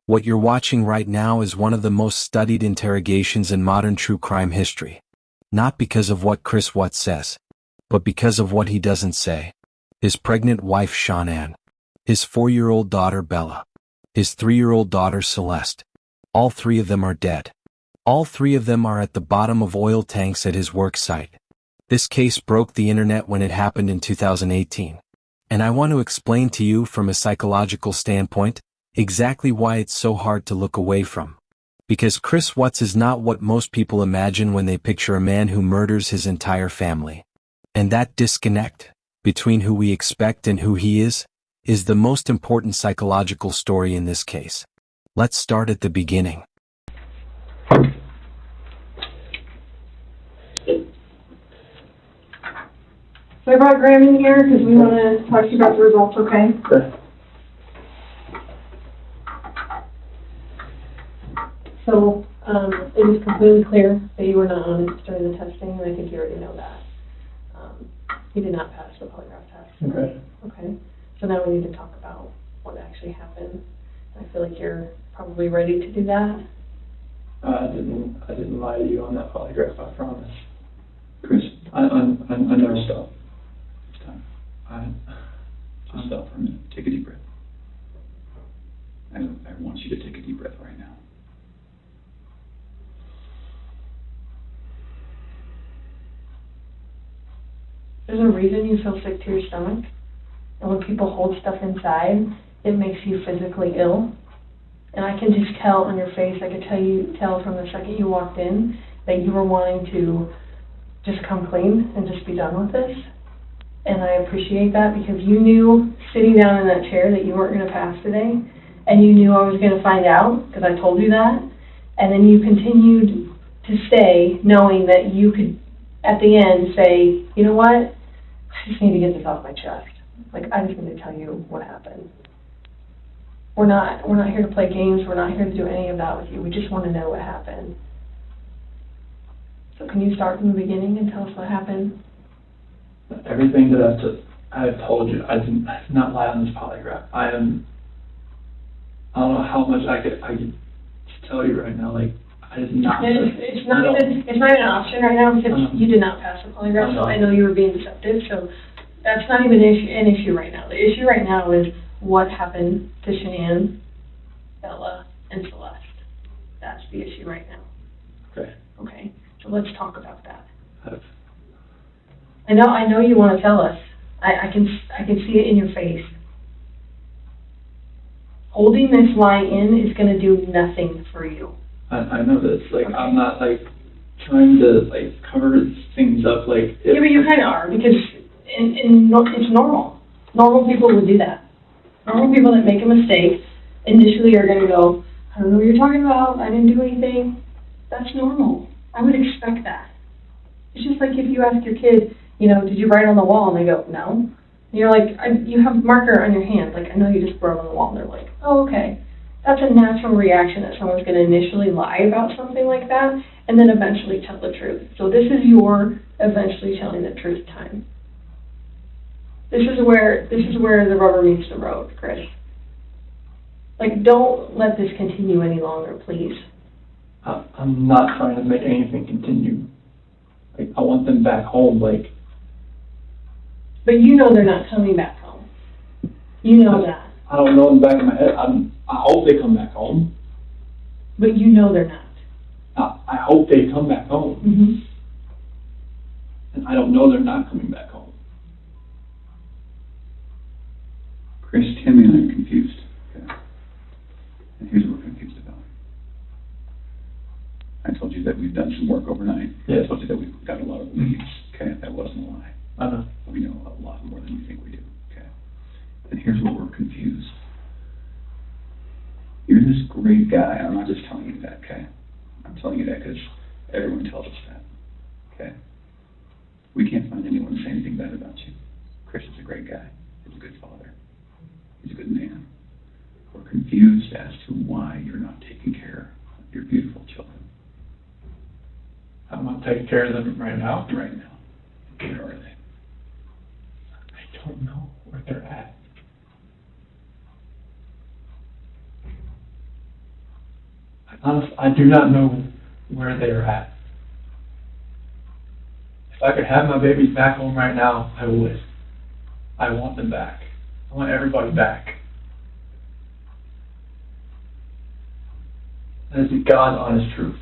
What you're watching right now is one of the most studied interrogations in modern true crime history. Not because of what Chris Watts says, but because of what he doesn't say. His pregnant wife Shanann, his 4-year-old daughter Bella, his 3-year-old daughter Celeste. All 3 of them are dead. All 3 of them are at the bottom of oil tanks at his work site. This case broke the internet when it happened in 2018. And I want to explain to you from a psychological standpoint exactly why it's so hard to look away from. Because Chris Watts is not what most people imagine when they picture a man who murders his entire family. And that disconnect between who we expect and who he is the most important psychological story in this case. Let's start at the beginning. So I brought Graham in here because we want to talk to you about the results, okay? Okay. So, it is completely clear that you were not honest during the testing, and I think you already know that. You did not pass the polygraph test. Okay. Okay. So now we need to talk about what actually happened. I feel like you're probably ready to do that. I didn't lie to you on that polygraph, I promise. Chris, I never stop. It's time. Just stop for a minute. Take a deep breath. I want you to take a deep breath right now. There's a reason you feel sick to your stomach. And when people hold stuff inside, it makes you physically ill. And I can just tell on your face, I could tell from the second you walked in that you were wanting to just come clean and just be done with this. And I appreciate that because you knew sitting down in that chair that you weren't going to pass today. And you knew I was going to find out because I told you that. And then you continued to stay knowing that you could, at the end, say, you know what? I just need to get this off my chest. Like, I just need to tell you what happened. We're not here to play games. We're not here to do any of that with you. We just want to know what happened. So can you start from the beginning and tell us what happened? Everything that I've told you, I did not lie on this polygraph. I don't know how much I could tell you right now. Like, I did not. It's not even an option right now because you did not pass the polygraph. So I know you were being deceptive. So that's not even an issue right now. The issue right now is what happened to Shanann, Bella, and Celeste. That's the issue right now. Okay. Okay. So let's talk about that. I know you want to tell us. I can see it in your face. Holding this lie in is going to do nothing for you. I know this. Like, okay. I'm not like trying to like cover things up. Like, yeah, but you kind of are because it's normal. Normal people would do that. Normal people that make a mistake initially are going to go, I don't know what you're talking about. I didn't do anything. That's normal. I would expect that. It's just like if you ask your kid, did you write on the wall? And they go, no. And you're like, you have a marker on your hand. Like, I know you just wrote on the wall. And they're like, oh, okay. That's a natural reaction that someone's going to initially lie about something like that and then eventually tell the truth. So this is your eventually telling the truth time. This is where the rubber meets the road, Chris. Like, don't let this continue any longer, please. I'm not trying to make anything continue. Like, I want them back home, like. But you know they're not coming back home. You know that. I don't know in the back of my head. I hope they come back home. But you know they're not. I hope they come back home. Mm-hmm. And I don't know they're not coming back home. Chris, Tammy and I are confused. Okay. And here's what we're confused about. I told you that we've done some work overnight. Yeah. I told you that we've got a lot of leads. Okay, that wasn't a lie. I know. We know a lot more than you think we do. Okay. And here's where we're confused. You're this great guy. I'm not just telling you that, okay? I'm telling you that because everyone tells us that. Okay? We can't find anyone to say anything bad about you. Chris is a great guy. He's a good father. He's a good man. We're confused as to why you're not taking care of your beautiful children. I'm not taking care of them right now. Right now. Where are they? I don't know where they're at. Honestly, I do not know where they are at. If I could have my babies back home right now, I would. I want them back. I want everybody back. That is the God's honest truth.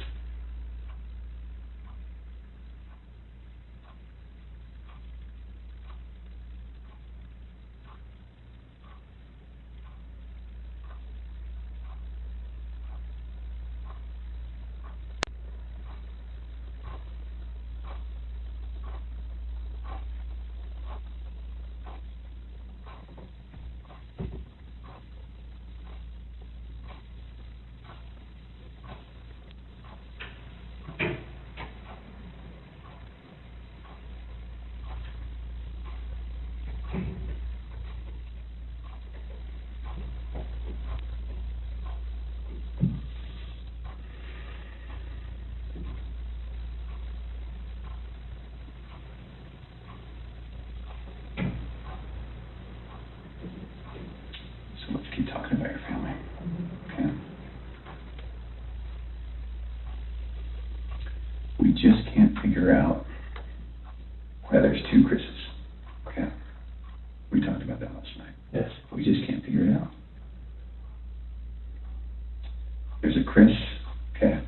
So let's keep talking about your family. Okay? We just can't figure out why there's two Chris's. Okay? We talked about that last night. Yes. We just can't figure it out. There's a Chris. Okay.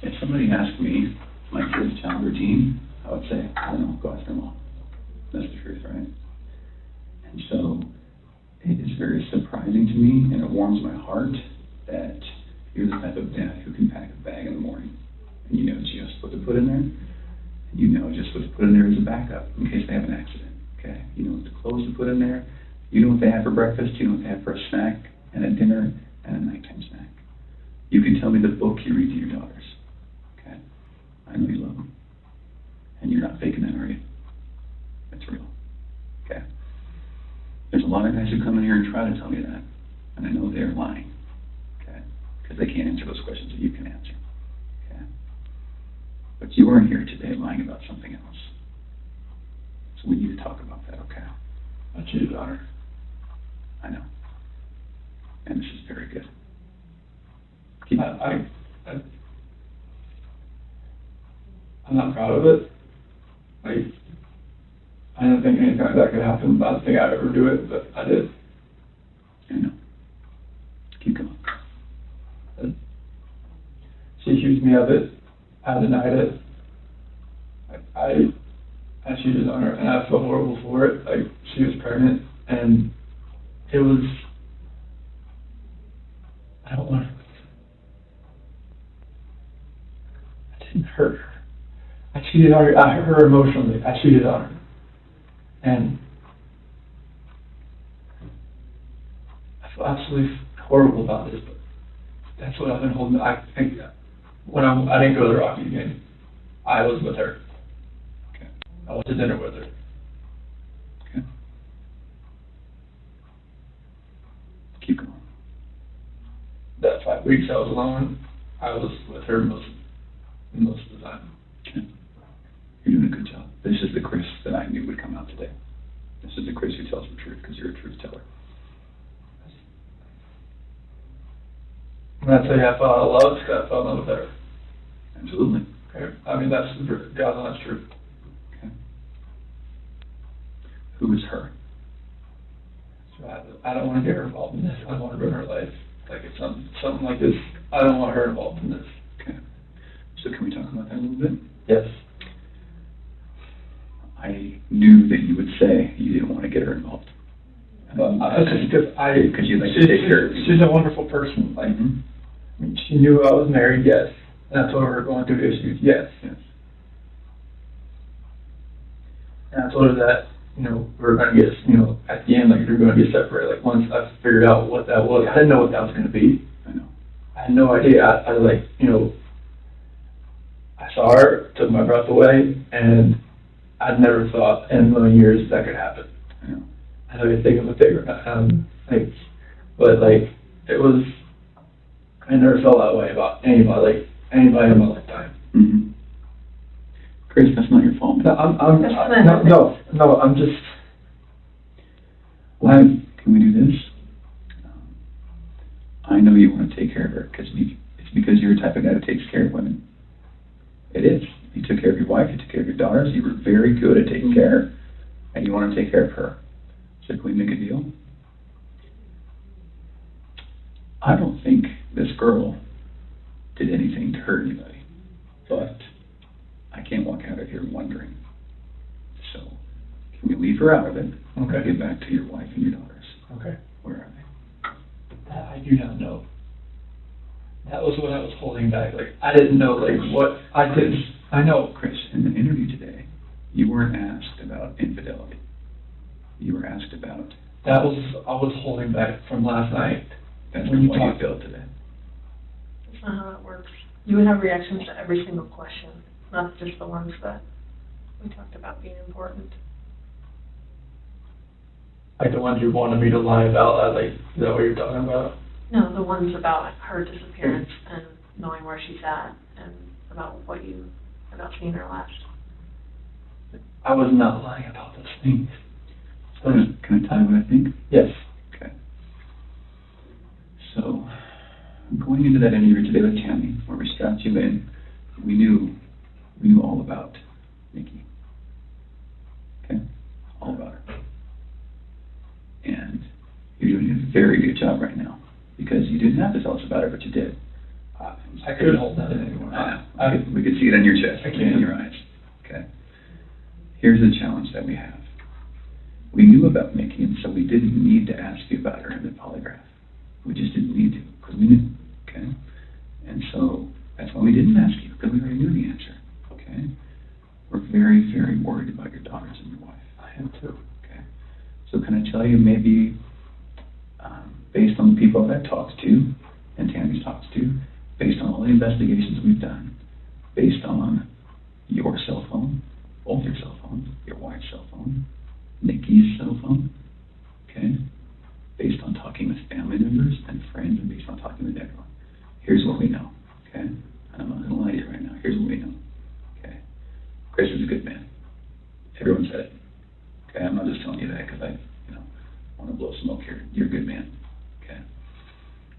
If somebody asked me my kid's child routine, I would say, I don't know, go ask their mom. That's the truth, right? And so it is very surprising to me, and it warms my heart that you're the type of dad who can pack a bag in the morning, and you know just what to put in there, and you know just what to put in there as a backup in case they have an accident. Okay? You know what the clothes to put in there. You know what they have for breakfast. You know what they have for a snack and a dinner and a nighttime snack. You can tell me the book you read to your daughters. Okay? I know you love them. And you're not faking that, are you? It's real. Okay? There's a lot of guys who come in here and try to tell me that. And I know they're lying. Okay? Because they can't answer those questions that you can answer. Okay? But you are here today lying about something else. So we need to talk about that, okay? I cheated on her. I know. And this is very good. I'm not proud of it. Like, I didn't think anything like that could happen. I don't think I'd ever do it, but I did. I know. Keep going. She accused me of it. I denied it. I cheated on her, and I felt horrible for it. Like, she was pregnant, and it was. I don't want. I didn't hurt her. I cheated on her. I hurt her emotionally. I cheated on her, and I feel absolutely horrible about this. But that's what I've been holding. I think when I didn't go to the Rocky game, I was with her. Okay. I went to dinner with her. Okay. Keep going. That 5 weeks I was alone, I was with her most of the time. Okay. You're doing a good job. This is the Chris that I knew would come out today. This is the Chris who tells the truth because you're a truth teller. When I tell you I fell out of love, it's 'cause I fell in love with her. Absolutely. Okay? I mean, that's God's honest truth. Okay. Who is her? So I don't want to get her involved in this. I don't want to ruin her life. Like, if something like this, I don't want her involved in this. Okay. So can we talk about that a little bit? Yes. I knew that you would say you didn't want to get her involved. That's just because you'd like to take care of her. She's a wonderful person. Like, I mean, she knew I was married, yes. And I told her we were going through issues, yes. Yes. And I told her that, we were going to get, at the end, like, we were going to get separated. Like, once I figured out what that was, I didn't know what that was going to be. I know. I had no idea. I was like, I saw her, took my breath away, and I'd never thought in a million years that could happen. I know. I know you think of a bigger, but it was, I never felt that way about anybody in my lifetime. Mm-hmm. Chris, that's not your fault, man. No, I'm just. Why can we do this? I know you want to take care of her because if It's because you're the type of guy that takes care of women. It is. You took care of your wife, you took care of your daughters, you were very good at taking care, and you want to take care of her. So can we make a deal? I don't think this girl did anything to hurt anybody, but I can't walk out of here wondering. So, can we leave her out of it? Okay. Get back to your wife and your daughters. Okay. Where are they? That I do not know. That was what I was holding back. Like, I didn't know, like, what I didn't. I know. Chris, in the interview today, you weren't asked about infidelity. You were asked about. That was, I was holding back from last night. That's when you what talked. you felt today. That's not how that works. You would have reactions to every single question, not just the ones that we talked about being important. Like the ones you wanted me to lie about, like, is that what you're talking about? No, the ones about her disappearance and knowing where she's at and about seeing her last. I was not lying about those things. So, Can I tell you what I think? yes. Okay. So, going into that interview today with Tammy, where we strapped you in, we knew all about Nikki. Okay? All about her. And you're doing a very good job right now, because you didn't have to tell us about her, but you did. I couldn't hold that in anymore. We could see it on your chest, I and can. in your eyes. Okay? Here's the challenge that we have. We knew about Nikki, and so we didn't need to ask you about her in the polygraph. We just didn't need to, because we knew, okay? And so, that's why we didn't ask you, because we already knew the answer, okay? We're very, very worried about your daughters and your wife. I am too. Okay? So can I tell you, maybe, based on the people that I've talked to, and Tammy's talked to, based on all the investigations we've done, based on your cell phone, both your cell phones, your wife's cell phone, Nikki's cell phone, okay? Based on talking with family members and friends, and based on talking with everyone. Here's what we know, okay? And I'm not gonna lie to you right now. Here's what we know, okay? Chris is a good man. Everyone said it, okay? I'm not just telling you that because I, want to blow smoke here. You're a good man, okay?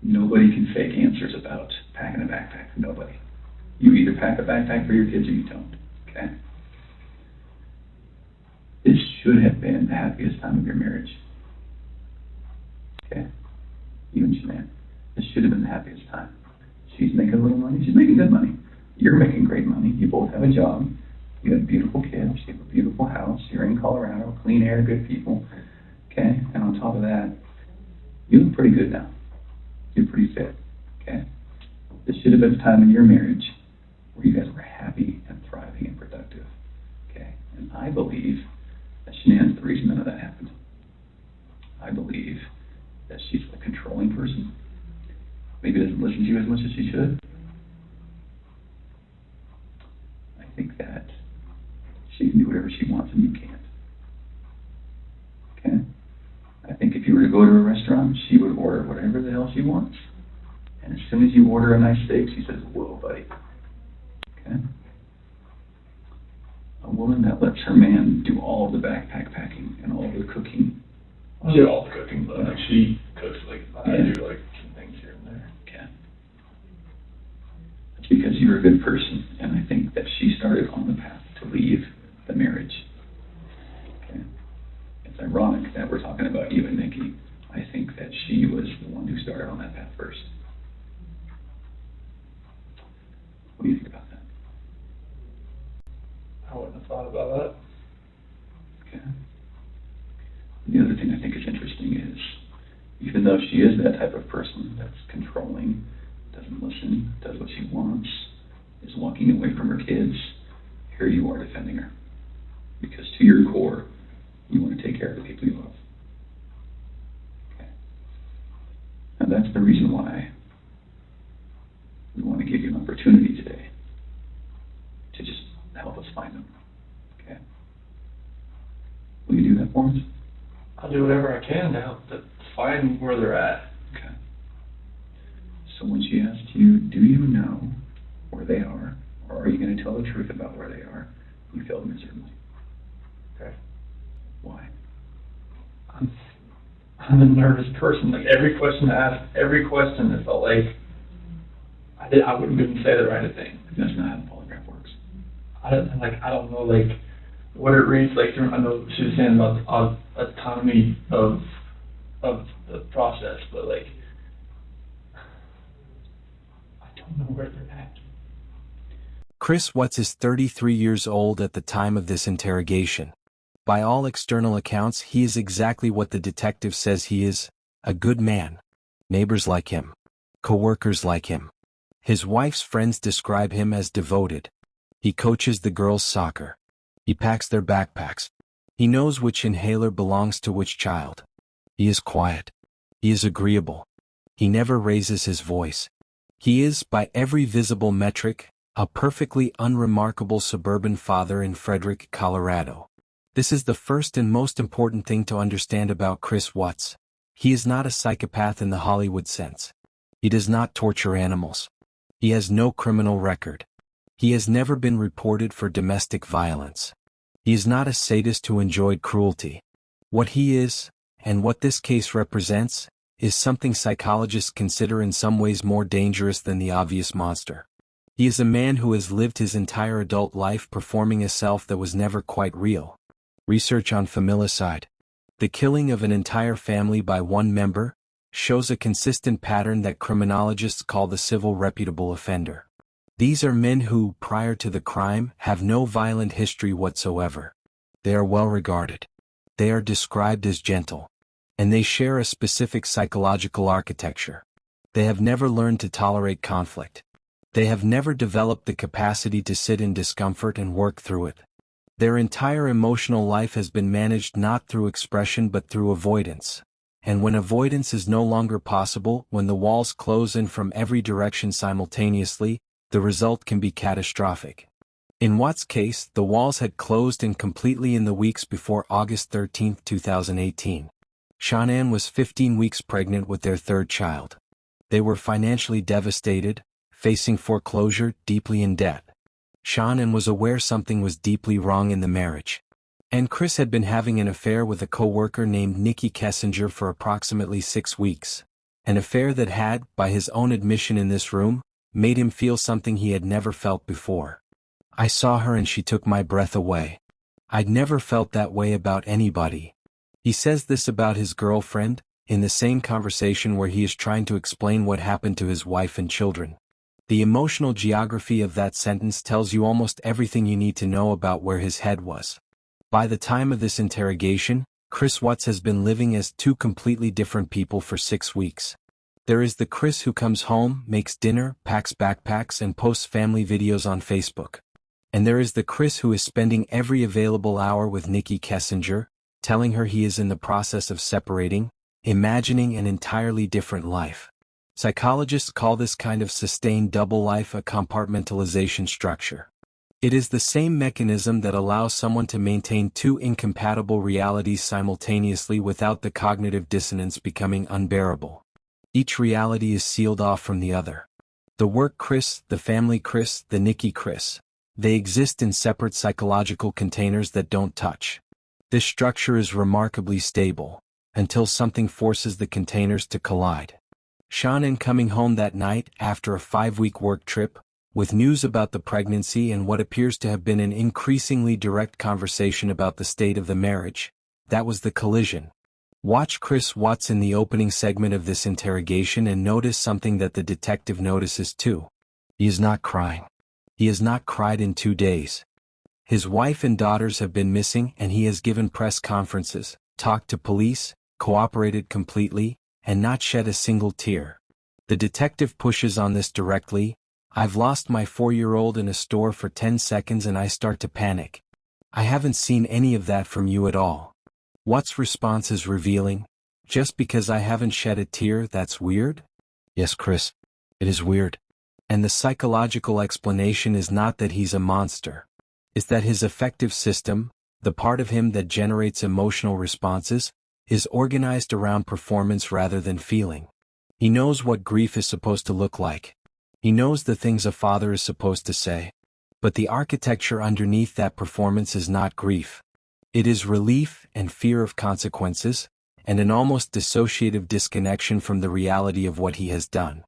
Nobody can fake answers about packing a backpack. Nobody. You either pack a backpack for your kids or you don't, okay? This should have been the happiest time of your marriage. Okay? You and Shanann. This should have been the happiest time. She's making a little money. She's making good money. You're making great money. You both have a job. You have beautiful kids. You have a beautiful house. You're in Colorado. Clean air, good people. Okay? And on top of that, you look pretty good now. You're pretty fit. Okay? This should have been the time in your marriage where you guys were happy and thriving and productive. Okay? And I believe that Shanann's the reason none of that happened. I believe that she's a controlling person. Maybe doesn't listen to you as much as she should. I think that she can do whatever she wants and you can't. Okay? I think if you were to go to a restaurant, she would order whatever the hell she wants. And as soon as you order a nice steak, she says, "Whoa, buddy." Okay? A woman that lets her man do all of the backpack packing and all of the cooking. I do all the cooking, but like she cooks, like I do like some things here and there. Okay. That's because you're a good person, and I think that she started on the path to leave the marriage. Okay. It's ironic that we're talking about you and Nikki. I think that she was the one who started on that path first. What do you think about that? I wouldn't have thought about that. Okay. The other thing I think is interesting is, even though she is that type of person that's controlling, doesn't listen, does what she wants, is walking away from her kids, here you are defending her. Because to your core, you want to take care of the people you love. Okay. And that's the reason why we want to give you an opportunity today to just help us find them. Okay? Will you do that for us? I'll do whatever I can to help to find where they're at. Okay. So when she asked you, do you know where they are, or are you going to tell the truth about where they are, you failed miserably. Okay. Why? I'm a nervous person. Like every question I ask, every question, it felt like I I wouldn't even say the right thing. That's not how the polygraph works. I don't know, like, what it reads, like, I know she was saying about the autonomy of the process, but, like, I don't know where they're at. Chris Watts is 33 years old at the time of this interrogation. By all external accounts, he is exactly what the detective says he is: a good man. Neighbors like him. Co-workers like him. His wife's friends describe him as devoted. He coaches the girls' soccer. He packs their backpacks. He knows which inhaler belongs to which child. He is quiet. He is agreeable. He never raises his voice. He is, by every visible metric, a perfectly unremarkable suburban father in Frederick, Colorado. This is the first and most important thing to understand about Chris Watts. He is not a psychopath in the Hollywood sense. He does not torture animals. He has no criminal record. He has never been reported for domestic violence. He is not a sadist who enjoyed cruelty. What he is, and what this case represents, is something psychologists consider in some ways more dangerous than the obvious monster. He is a man who has lived his entire adult life performing a self that was never quite real. Research on familicide, the killing of an entire family by one member, shows a consistent pattern that criminologists call the civil reputable offender. These are men who, prior to the crime, have no violent history whatsoever. They are well regarded. They are described as gentle. And they share a specific psychological architecture. They have never learned to tolerate conflict. They have never developed the capacity to sit in discomfort and work through it. Their entire emotional life has been managed not through expression but through avoidance. And when avoidance is no longer possible, when the walls close in from every direction simultaneously, the result can be catastrophic. In Watt's case, the walls had closed in completely in the weeks before August 13, 2018. Shanann was 15 weeks pregnant with their third child. They were financially devastated, facing foreclosure, deeply in debt. Shanann was aware something was deeply wrong in the marriage. And Chris had been having an affair with a co-worker named Nikki Kessinger for approximately 6 weeks. An affair that had, by his own admission in this room, made him feel something he had never felt before. I saw her and she took my breath away. I'd never felt that way about anybody. He says this about his girlfriend, in the same conversation where he is trying to explain what happened to his wife and children. The emotional geography of that sentence tells you almost everything you need to know about where his head was. By the time of this interrogation, Chris Watts has been living as two completely different people for 6 weeks. There is the Chris who comes home, makes dinner, packs backpacks and posts family videos on Facebook. And there is the Chris who is spending every available hour with Nikki Kessinger, telling her he is in the process of separating, imagining an entirely different life. Psychologists call this kind of sustained double life a compartmentalization structure. It is the same mechanism that allows someone to maintain two incompatible realities simultaneously without the cognitive dissonance becoming unbearable. Each reality is sealed off from the other. The work Chris, the family Chris, the Nikki Chris. They exist in separate psychological containers that don't touch. This structure is remarkably stable, until something forces the containers to collide. Shanann coming home that night after a 5-week work trip, with news about the pregnancy and what appears to have been an increasingly direct conversation about the state of the marriage, that was the collision. Watch Chris Watts in the opening segment of this interrogation and notice something that the detective notices too. He is not crying. He has not cried in 2 days. His wife and daughters have been missing and he has given press conferences, talked to police, cooperated completely, and not shed a single tear. The detective pushes on this directly. I've lost my 4-year-old in a store for 10 seconds and I start to panic. I haven't seen any of that from you at all. Watts' response is revealing. Just because I haven't shed a tear, that's weird? Yes, Chris. It is weird. And the psychological explanation is not that he's a monster. It's that his affective system, the part of him that generates emotional responses, is organized around performance rather than feeling. He knows what grief is supposed to look like. He knows the things a father is supposed to say. But the architecture underneath that performance is not grief. It is relief and fear of consequences, and an almost dissociative disconnection from the reality of what he has done.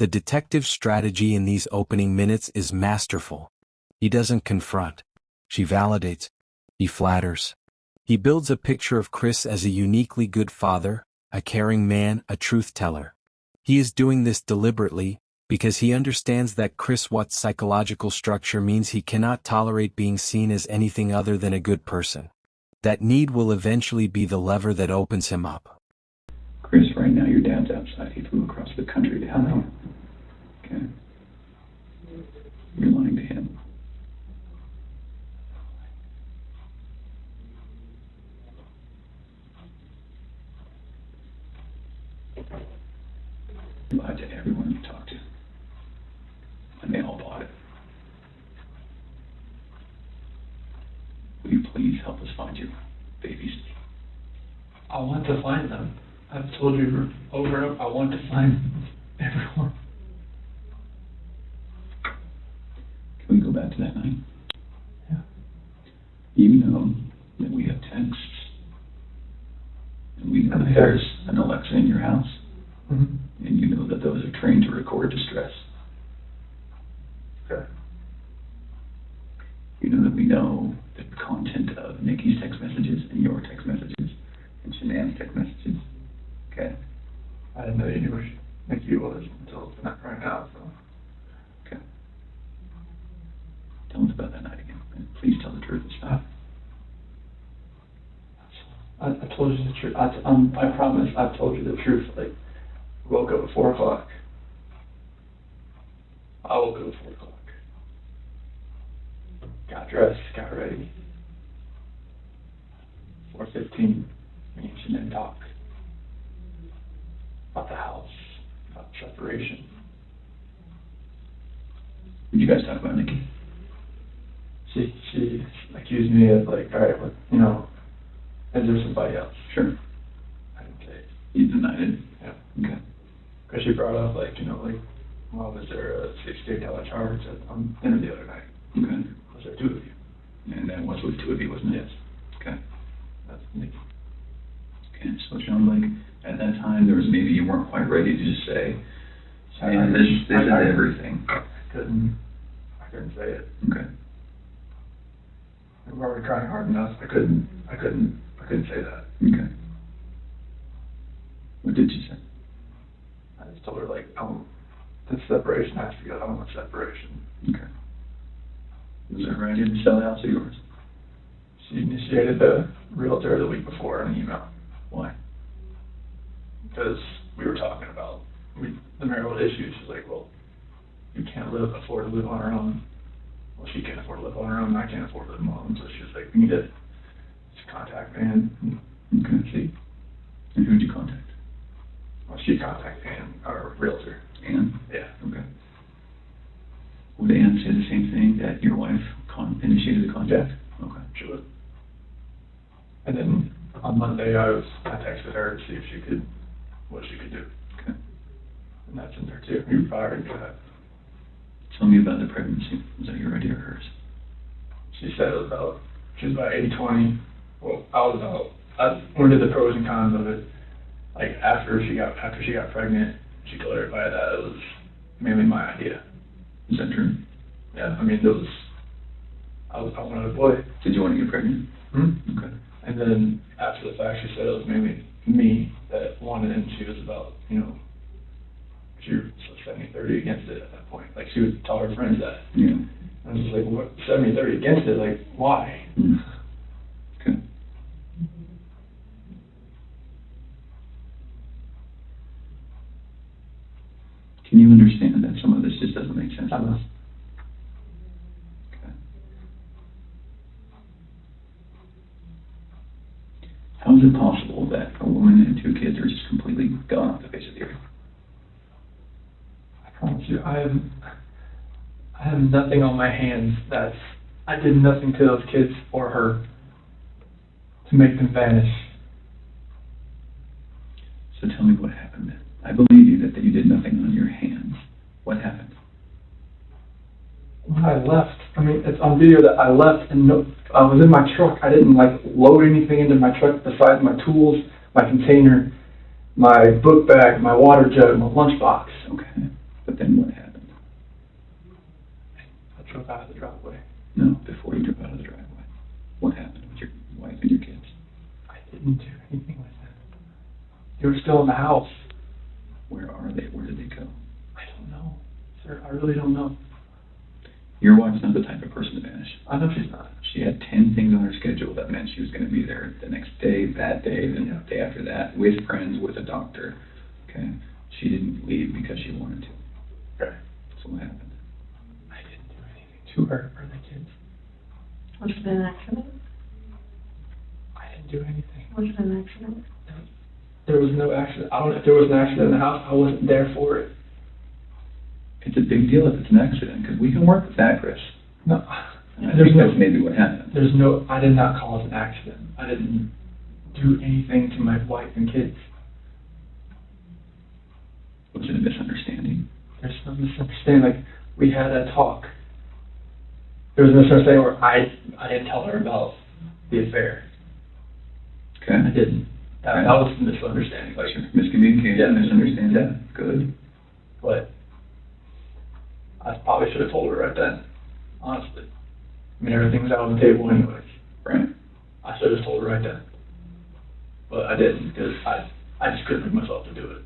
The detective's strategy in these opening minutes is masterful. He doesn't confront. She validates. He flatters. He builds a picture of Chris as a uniquely good father, a caring man, a truth teller. He is doing this deliberately, because he understands that Chris Watt's psychological structure means he cannot tolerate being seen as anything other than a good person. That need will eventually be the lever that opens him up. Chris, right now your dad's outside. He flew across the country to help you. Okay? You're lying to him. You lied to everyone you talked to. And they all bought it. Will you please help us find your babies? I want to find them. I've told you over and over, I want to find everyone. Can we go back to that night? Yeah. You know that we have texts. And we know that there's an Alexa in your house. Mm-hmm. And you know that those are trained to record distress. Okay. You know that we know the content of Nikki's text messages and your text messages and Shanann's text messages. Okay? I didn't know you knew who Nikki was until not right now, so. Okay. Tell us about that night again. And please tell the truth this time. I told you the truth. I promise I've told you the truth. Like, woke up at 4 o'clock. I woke up at 4 o'clock. Got dressed, got ready. 4:15, me and Shanann talk about the house, about separation. Did you guys talk about Nikki? She accused me of like, all right, well, you know, is there somebody else? Sure. I didn't say it. You denied it? Yeah. Okay. Because she brought up like, you know, like, well, was there a $68 charge on dinner the other night? Okay. Was there 2 of you? And that was with 2 of you, wasn't it? Yes. Okay. That's Nikki. Okay, so it sounds like at that time there was maybe you weren't quite ready to just say, and this is everything. I couldn't say it. Okay. We were already trying hard enough. I couldn't say that. Okay. What did you say? I just told her like, this separation has to go. I don't want separation. Okay. Was that right? Didn't sell the house of yours? She initiated the realtor the week before in an email. Why? Because we were talking about the marital issues. She's like, well, you can't afford to live on her own. Well, she can't afford to live on her own, and I can't afford to live on my own. So she was like, we need to just contact Ann and see. And who did you contact? Well, she contacted Ann, our realtor. Ann? Yeah. Okay. Would Ann say the same thing, that your wife initiated the contact? Yeah. Okay. She would. And then on Monday, I texted her to see if she could, what she could do. Okay. And that's in there too. You probably already knew that. Tell me about the pregnancy. Was that your idea or hers? She said it was she was about 80-20. Well, I went into the pros and cons of it. Like after she got pregnant, she told everybody that it was mainly my idea. Is that true? Yeah, I mean, I wanted a boy. Did you want to get pregnant? Hmm? Okay. And then after the fact, she said it was mainly me that wanted it, and she was about, you know, she was 70-30 against it at that point. Like, she would tell her friends that. Yeah. I was just like, what, 70-30 against it? Like, why? Mm. Okay. Can you understand that some of this just doesn't make sense to us? Okay. How is it possible that a woman and 2 kids are just completely gone off the face of the earth? I promise you, I have nothing on my hands I did nothing to those kids or her to make them vanish. So tell me what happened then. I believe you that you did nothing on your hands. What happened? When I left, I mean, it's on video that I left and I was in my truck. I didn't like load anything into my truck besides my tools, my container, my book bag, my water jug, my lunchbox. Okay. But still in the house. Where are they? Where did they go? I don't know, sir. I really don't know. Your wife's not the type of person to vanish. I know she's not. She had 10 things on her schedule that meant she was going to be there the next day, that day, the day after that, with friends, with a doctor. Okay? She didn't leave because she wanted to. Right. So what happened? I didn't do anything to her or the kids. Was it an accident? I didn't do anything. Was it an accident? There was no accident. I don't know if there was an accident in the house. I wasn't there for it. It's a big deal if it's an accident, because we can work with that, Chris. No. I think that's maybe what happened. I did not cause an accident. I didn't do anything to my wife and kids. Was it a misunderstanding? There's no misunderstanding. Like, we had a talk. There was a misunderstanding where I didn't tell her about the affair. Okay. I didn't. That was the misunderstanding. Like, Miscommunication, yeah, misunderstanding. yeah. Good. But I probably should have told her right then, honestly. I mean, everything was out on the table anyways. Right. I should have told her right then. But I didn't, because I just couldn't bring myself to do it.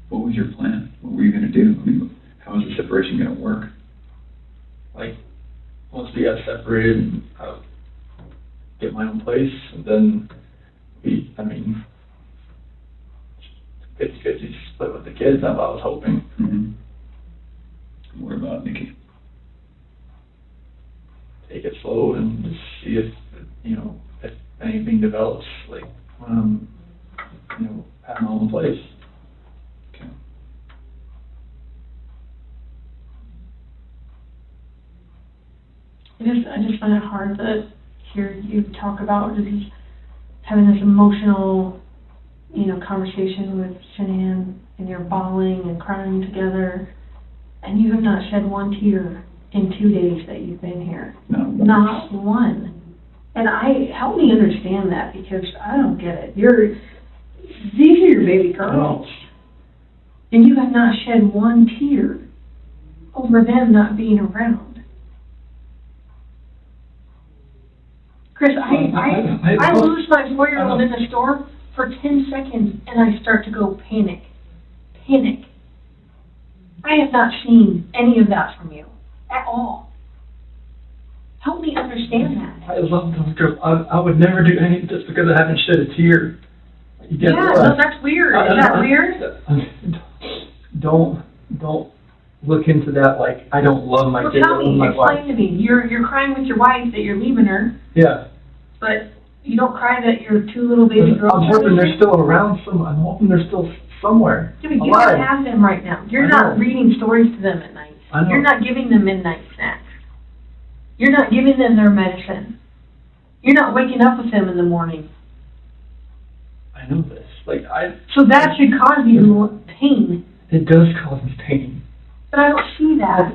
What was your plan? What were you going to do? I mean, how was the separation going to work? Like, once we got separated, I would get my own place, and then 50-50 split with the kids, that's what I was hoping. Mm-hmm. What about Nikki? Take it slow and just see if anything develops, like, when I'm, at my own place. Okay. I just find it hard to hear you talk about just having this emotional, conversation with Shanann, and you're bawling and crying together, and you have not shed one tear in 2 days that you've been here. No. Not one. And help me understand that, because I don't get it. These are your baby girls. And you have not shed one tear over them not being around. Chris, I lose my 4-year-old in the store for 10 seconds and I start to go panic. Panic. I have not seen any of that from you at all. Help me understand that. I love those girls. I would never do anything just because I haven't shed a tear. No, that's weird. Is that weird? Don't look into that like I don't love my kids. Tell me, explain to me. You're crying with your wife that you're leaving her. Yeah. But you don't cry that your 2 little baby girls. I'm hoping they're still around. I'm hoping they're still somewhere. Yeah, but you don't have them right now. You're not reading stories to them at night. I know. You're not giving them midnight snacks. You're not giving them their medicine. You're not waking up with them in the morning. I know this. So that should cause you pain. It does cause me pain. But I don't see that.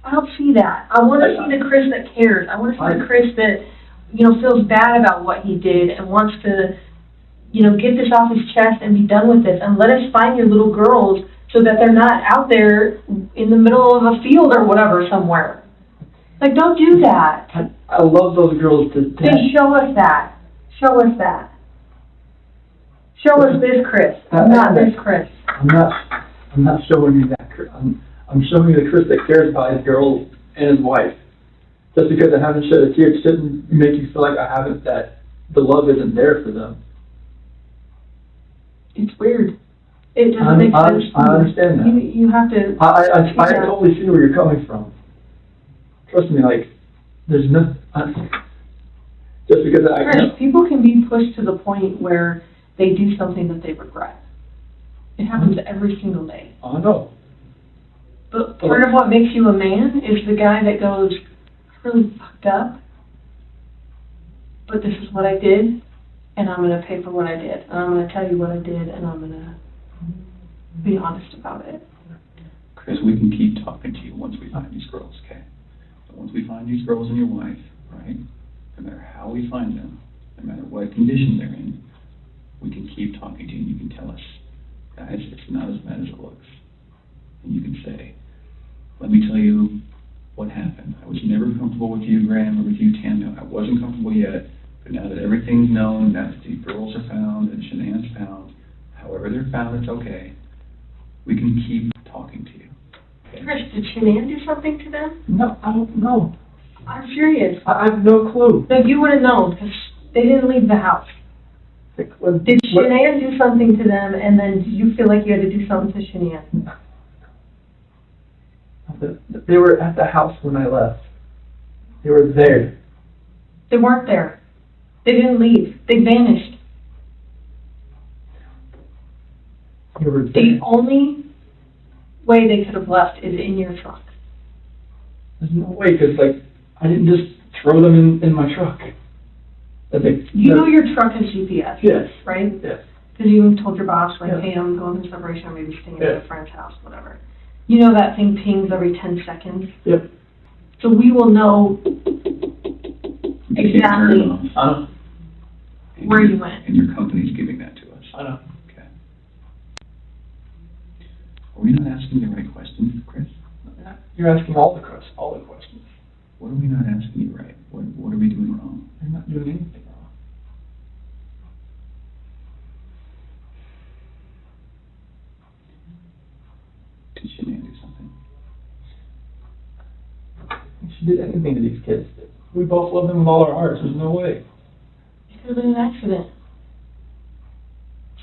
I don't see that. I want to see the Chris that cares. I want to see the Chris that, feels bad about what he did and wants to, get this off his chest and be done with this. And let us find your little girls so that they're not out there in the middle of a field or whatever somewhere. Like, don't do that. I love those girls to death. Then show us that. Show us that. Show us this Chris, not this Chris. I'm not showing you that Chris. I'm showing you the Chris that cares about his girls and his wife. Just because I haven't shed a tear shouldn't make you feel like that the love isn't there for them. It's weird. It doesn't make sense. I understand that. You have to. I totally see where you're coming from. Trust me, there's no. Just because Chris, people can be pushed to the point where they do something that they regret. It happens every single day. I know. But part of what makes you a man is the guy that goes, I really fucked up, but this is what I did, and I'm going to pay for what I did, and I'm going to tell you what I did, and I'm going to be honest about it. Chris, we can keep talking to you once we find these girls, okay? So once we find these girls and your wife, right, no matter how we find them, no matter what condition they're in, we can keep talking to you and you can tell us, guys, it's not as bad as it looks. And you can say, let me tell you what happened. I was never comfortable with you, Graham, or with you, Tammy. I wasn't comfortable yet, But now that everything's known, now that these girls are found and Shanann's found, however they're found, it's okay. We can keep talking to you. Okay? Chris, did Shanann do something to them? No, I don't know. I'm curious. I have no clue. No, you would have known, because they didn't leave the house. Did Shanann do something to them, and then did you feel like you had to do something to Shanann? They were at the house when I left. They were there. They weren't there. They didn't leave. They vanished. They were The there. only way they could have left is in your truck. There's no way, because, like, I didn't just throw them in my truck. You know your truck has GPS, Yes. right? Yes. Because you told your boss, like, Yes. hey, I'm going through separation, or maybe staying Yes. at a friend's house, whatever. You know that thing pings every 10 seconds? Yep. So we will know You can't turn it exactly off. And where your- you went. And your company's giving that to us. I know. Okay. Are we not asking the right questions, Chris? You're asking all the questions. What are we not asking you right? What are we doing wrong? You're not doing anything wrong. Did Shanann do something? If she did anything to these kids, we both love them with all our hearts. There's no way. It could have been an accident.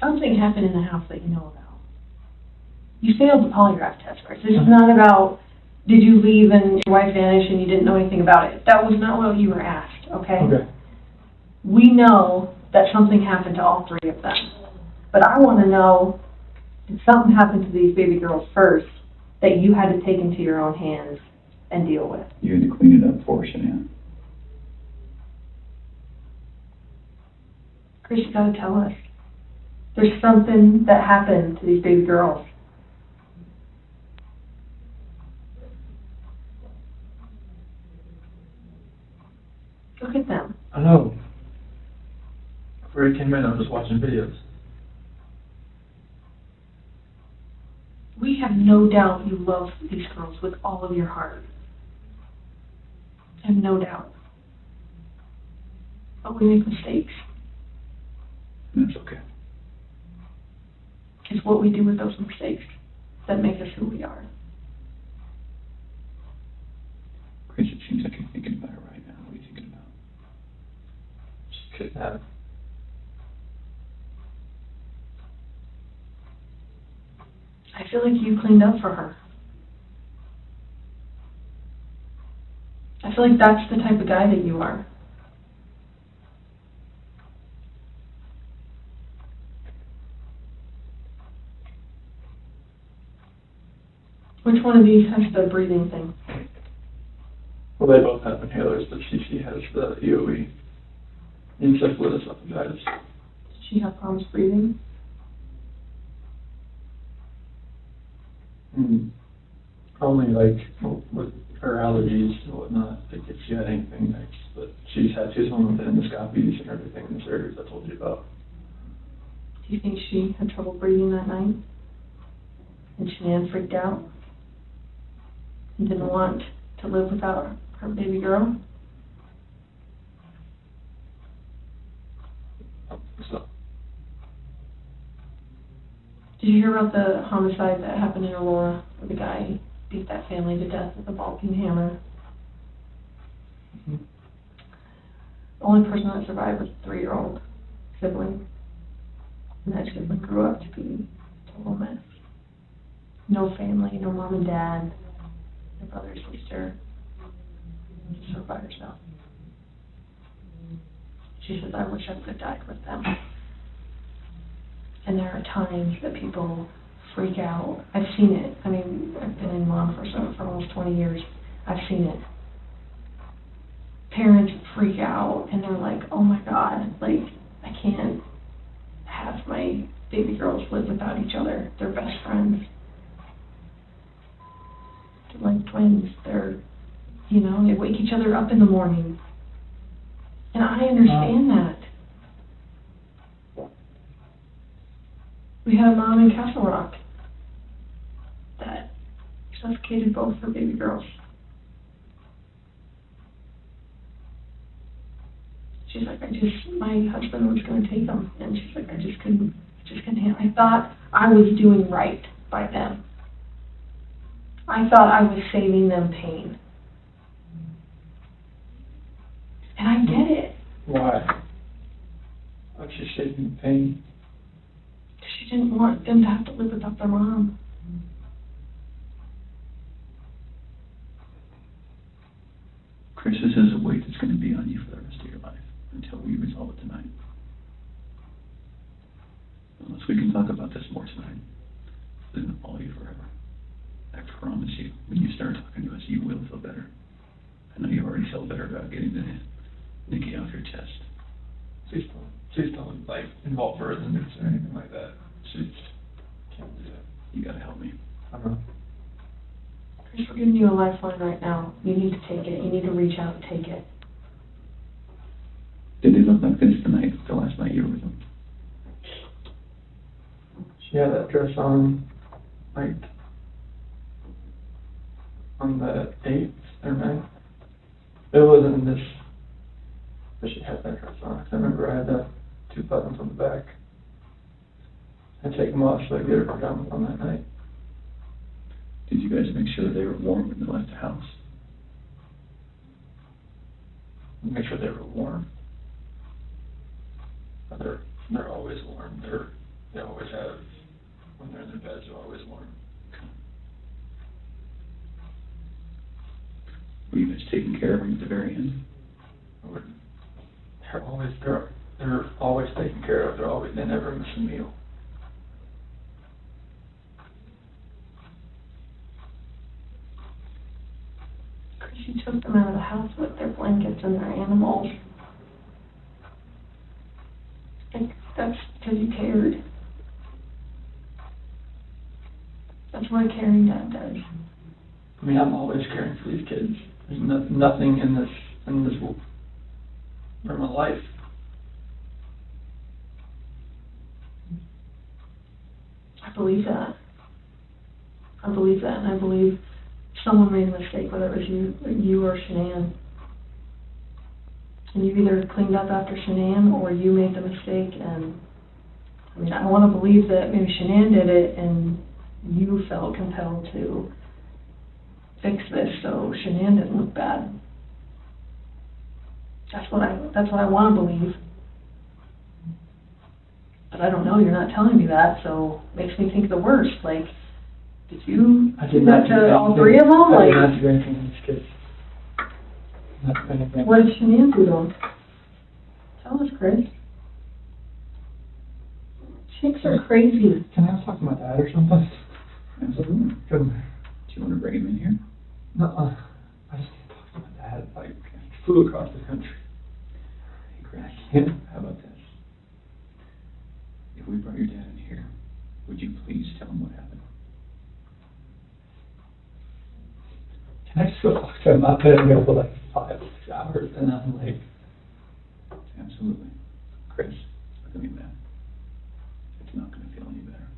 Something happened in the house that you know about. You failed the polygraph test, Chris. This is not about, did you leave and your wife vanished and you didn't know anything about it. That was not what you were asked, okay? Okay. We know that something happened to all three of them. But I want to know, did something happen to these baby girls first that you had to take into your own hands and deal with? You had to clean it up for Shanann. Chris, you gotta tell us. There's something that happened to these baby girls. Look at them. I know. Before he came in, I was just watching videos. We have no doubt you love these girls with all of your heart. I have no doubt. But we make mistakes. That's okay. It's what we do with those mistakes that make us who we are. Chris, it seems like you're thinking about it right now. What are you thinking about? She couldn't have. I feel like you cleaned up for her. I feel like that's the type of guy that you are. Which one of these has the breathing thing? Well, they both have inhalers, but she has the EOE. Encephalitis epididymis. Does she have problems breathing? Only like with her allergies and whatnot, like if she had anything next. But she's home with the endoscopies and everything in the surgeries I told you about. Do you think she had trouble breathing that night? And Shanann freaked out? And didn't want to live without her baby girl? So Did you hear about the homicide that happened in Aurora, where the guy beat that family to death with a ball-peen hammer? Mhm. The only person that survived was a 3-year-old sibling. And that sibling grew up to be a total mess. No family, no mom and dad, no brother or sister. Just her by herself. She says, I wish I would have died with them. And there are times that people freak out. I've seen it. I mean, I've been in law enforcement for almost 20 years. I've seen it. Parents freak out and they're like, oh my God, like, I can't have my baby girls live without each other. They're best friends. They're like twins. They're, you know, they wake each other up in the morning. And I understand that. We had a mom in Castle Rock that suffocated both her baby girls. she's like, my husband was going to take them, and she's like, I just couldn't handle. I thought I was doing right by them. I thought I was saving them pain. And I get it. Why? Why'd she save me pain? She didn't want them to have to live without their mom. Chris, this is a weight that's going to be on you for the rest of your life until we resolve it tonight. Unless we can talk about this more tonight, it's going to follow you forever. I promise you, when you start talking to us, you will feel better. I know you already felt better about getting the Nikki off your chest. She's still like involved further than this or anything like that. She can't do that. You got to help me. I know. Chris, we're giving you a lifeline right now. You need to take it. You need to reach out and take it. Did they look like this tonight, the last night you were with them? She had that dress on, like, on the 8th or 9th. It wasn't this, but she had that dress on. I remember I had the 2 buttons on the back. I take them off so I get her pajamas on that night. Did you guys make sure they were warm when they left the house? Make sure they were warm. But they're always warm. They always have, when they're in their beds, they're always warm. Were you guys taking care of them at the very end? They're always taken care of. They never miss a meal. She took them out of the house with their blankets and their animals. Like, that's because you cared. That's what a caring dad does. I mean, I'm always caring for these kids. There's nothing in this for my life. I believe that. And I believe someone made a mistake, whether it was you or Shanann. And you either cleaned up after Shanann or you made the mistake. And I mean, I want to believe that maybe Shanann did it and you felt compelled to fix this so Shanann didn't look bad. That's what I want to believe. But I don't know. You're not telling me that, so it makes me think the worst. Like, did you do that to all three of them? I did Like, not do anything to these kids. Not anything. what did Shanann do to them? Tell us, Chris. Chicks are crazy. Can I talk to my dad or something? Absolutely. Good. Do you want to bring him in here? No, I just need to talk to my dad. Like, he flew across the country. Hey, Chris, Yeah. how about this? If we brought your dad in here, would you please tell him what happened? Can I just go talk to him? I've been in there for like 5 6 hours, and I'm like, Absolutely. Chris, look at me, man. It's not going to feel any better.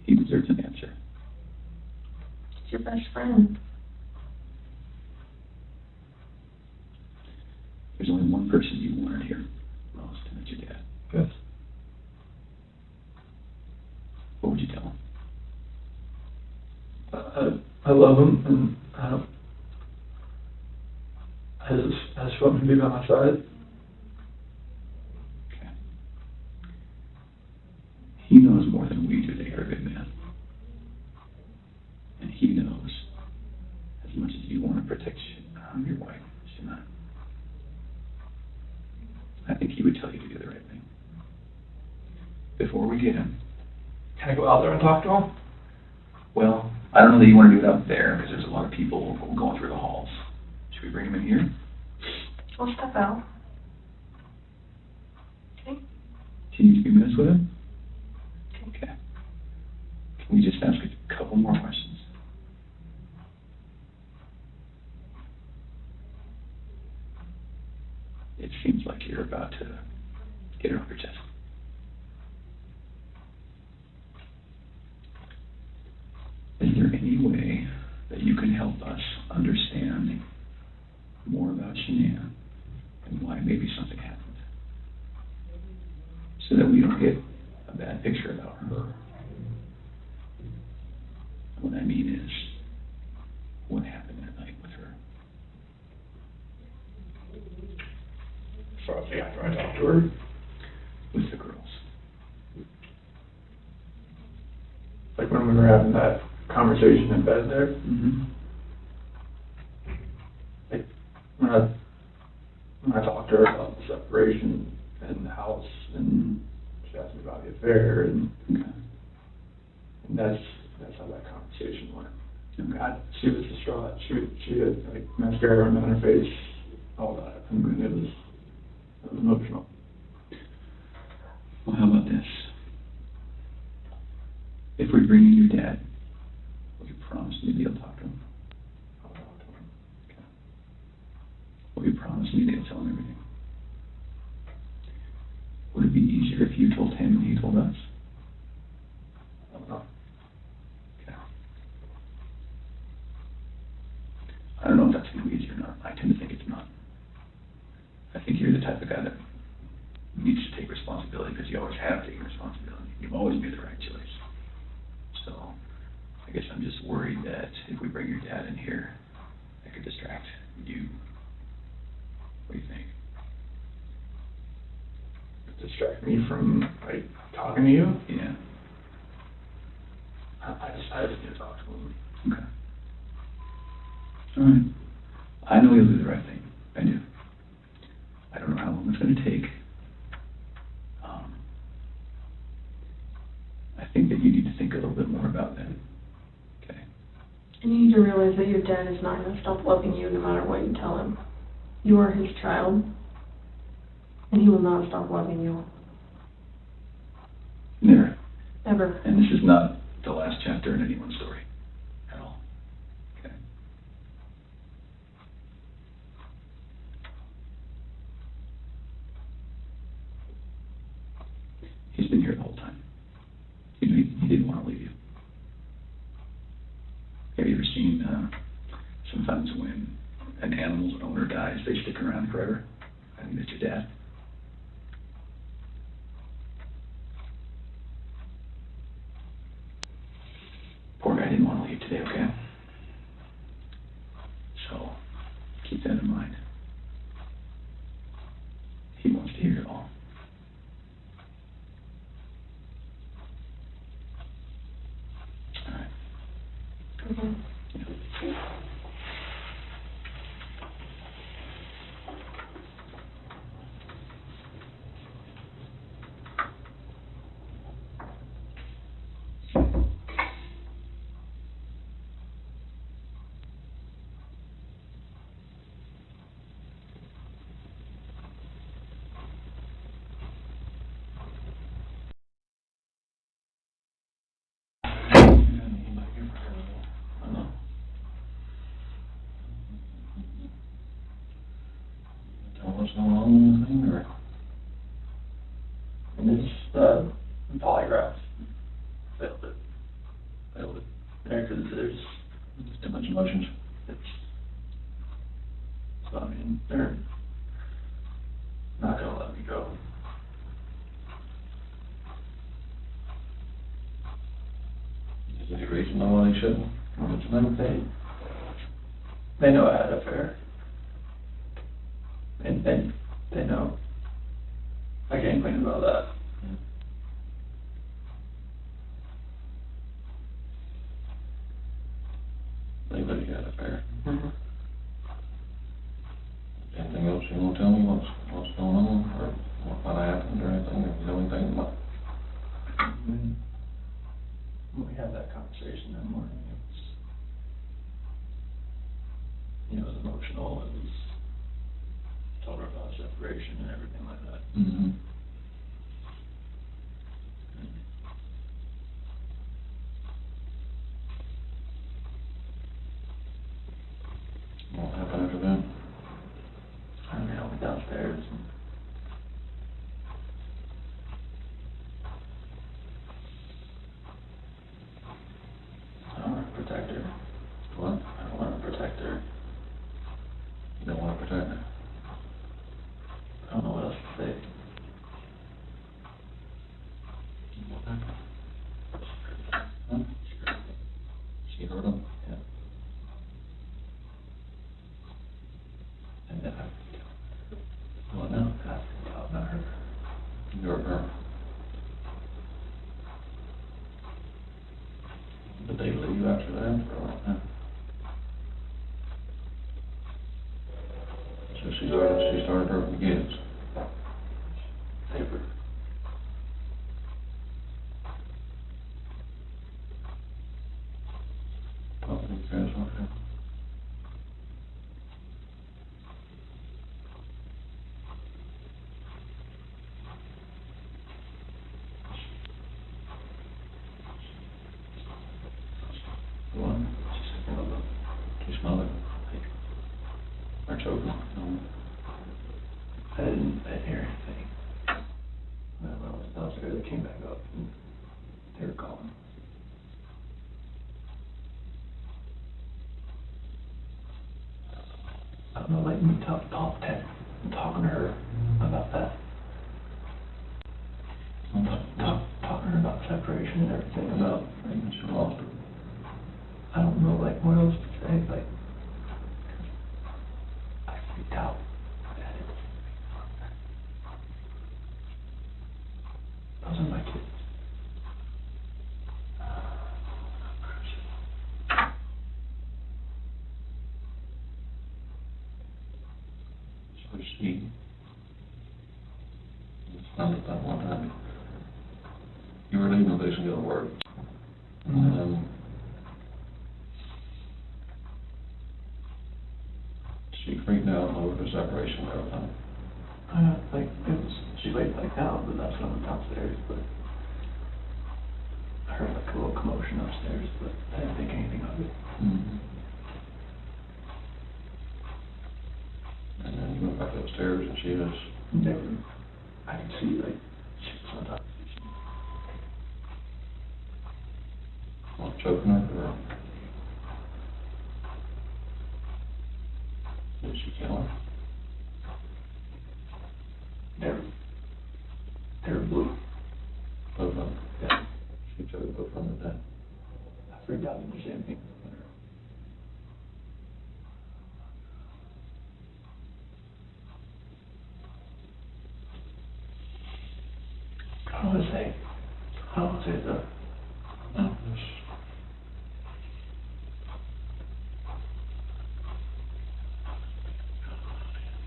He deserves an answer. It's your best friend. There's only one person you wanted here most, and that's your dad. good. What would you tell him? I love him, and I just want him to be by my side. Okay. He knows more than we do that you're a good man. And he knows as much as you want to protect your wife, Shana. I think he would tell you to do the right thing. Before we get him. Can I go out there and talk to him? Well, I don't know that you want to do it out there because there's a lot of people going through the halls. Should we bring him in here? We'll step out. Okay? Can you 2 minutes with him? Okay. Can we just ask a couple more questions? It seems like you're about to get it off your chest. Is there any way that you can help us understand more about Shania and why maybe something happened, so that we don't get a bad picture about her. What I mean is, what happened that night with her. Shortly after I talked to her, With the girls. like when we were having that conversation in bed there, Mm-hmm. like when I talked to her about the separation and the house, and she asked me about the affair, and Okay. that's how that conversation went. Okay. She was distraught. She had like mascara on her face, all that. I mean, it was emotional. Well, how about this? If we bring in your dad, will you promise me that you'll talk to him? I'll talk to her. Okay. Will you promise me that you'll tell him everything? Would it be easier if you told him and he told us? I don't know. Okay. I don't know if that's going to be easy or not. I tend to think it's not. I think you're the type of guy that needs to take responsibility, because you always have taken responsibility. You've always made the right choice. So, I guess I'm just worried that if we bring your dad in here, that could distract you. What do you think? Distract me from like talking to you. Yeah. I just need to talk to him. Okay. All right. I know you'll do the right thing. I do. I don't know how long it's going to take. I think that you need to think a little bit more about that. Okay. And you need to realize that your dad is not going to stop loving you no matter what you tell him. You are his child, and he will not stop loving you. Never. Ever. And this is not the last chapter in anyone's story at all. Okay. He's been here the whole time. He didn't want to leave you. Have you ever seen sometimes when an animal's owner dies, they stick around forever? I think that's your dad. Poor guy didn't want to leave today, okay? So, keep that in mind. He wants to hear it all. All right. Okay. I know. Tell what's going on with the thing, or? And it's polygraph. Failed it. Because there's Too much emotions. it's so I mean they're not gonna let me go. Is there any reason why they shouldn't? What's the name? They know I had an affair. And they know. I can't complain about that. Anybody got a fair? Anything else you wanna tell me, what's going on, or what happened, or anything, or you know anything about? When we had that conversation that morning, it was emotional. It was told her about separation and everything like that. Mm-hmm. What happened after that? I mean, I went downstairs and I don't want to protect her. What? I don't want to protect her. You don't wanna after that, or like that? So she started her begins. Paper. Public transport. One. Do you smell it? Or choking? No. I didn't hear anything. When I was downstairs, they came back up and they were calling. I don't know, like me talking to her about that. Talking to her about separation and everything, about, And she lost her. I don't know, like, what else to say, like, I freaked out. Those are my kids. So she, it's not that one time, you were leaving the place and going to work. And she freaked out over the separation and everything. Like, she laid back down, but that's when I went downstairs, but I heard like a little commotion upstairs, but I didn't think anything of it. Mm-hmm. And then you went back upstairs and she was, Never, I could see, like, she was on top. what, choking her, or did she kill her? They were blue. Both of them. Yeah. She choked both of them to death. I freaked out in the same thing. I don't want to say the, No,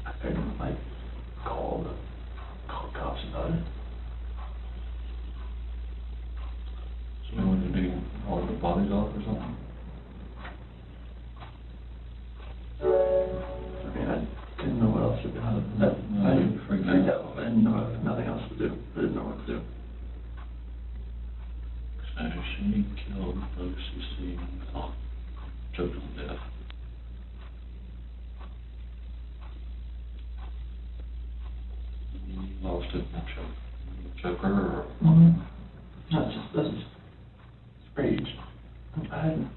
I couldn't, like, call cops about it. so when did they haul the bodies off or something? I mean, I didn't know what else to do. I you freaked out. I didn't know nothing else to do. I didn't know what to do. So she killed Lucy C. Oh, choked her to death. You lost it and choke her or? That's just rage. I hadn't.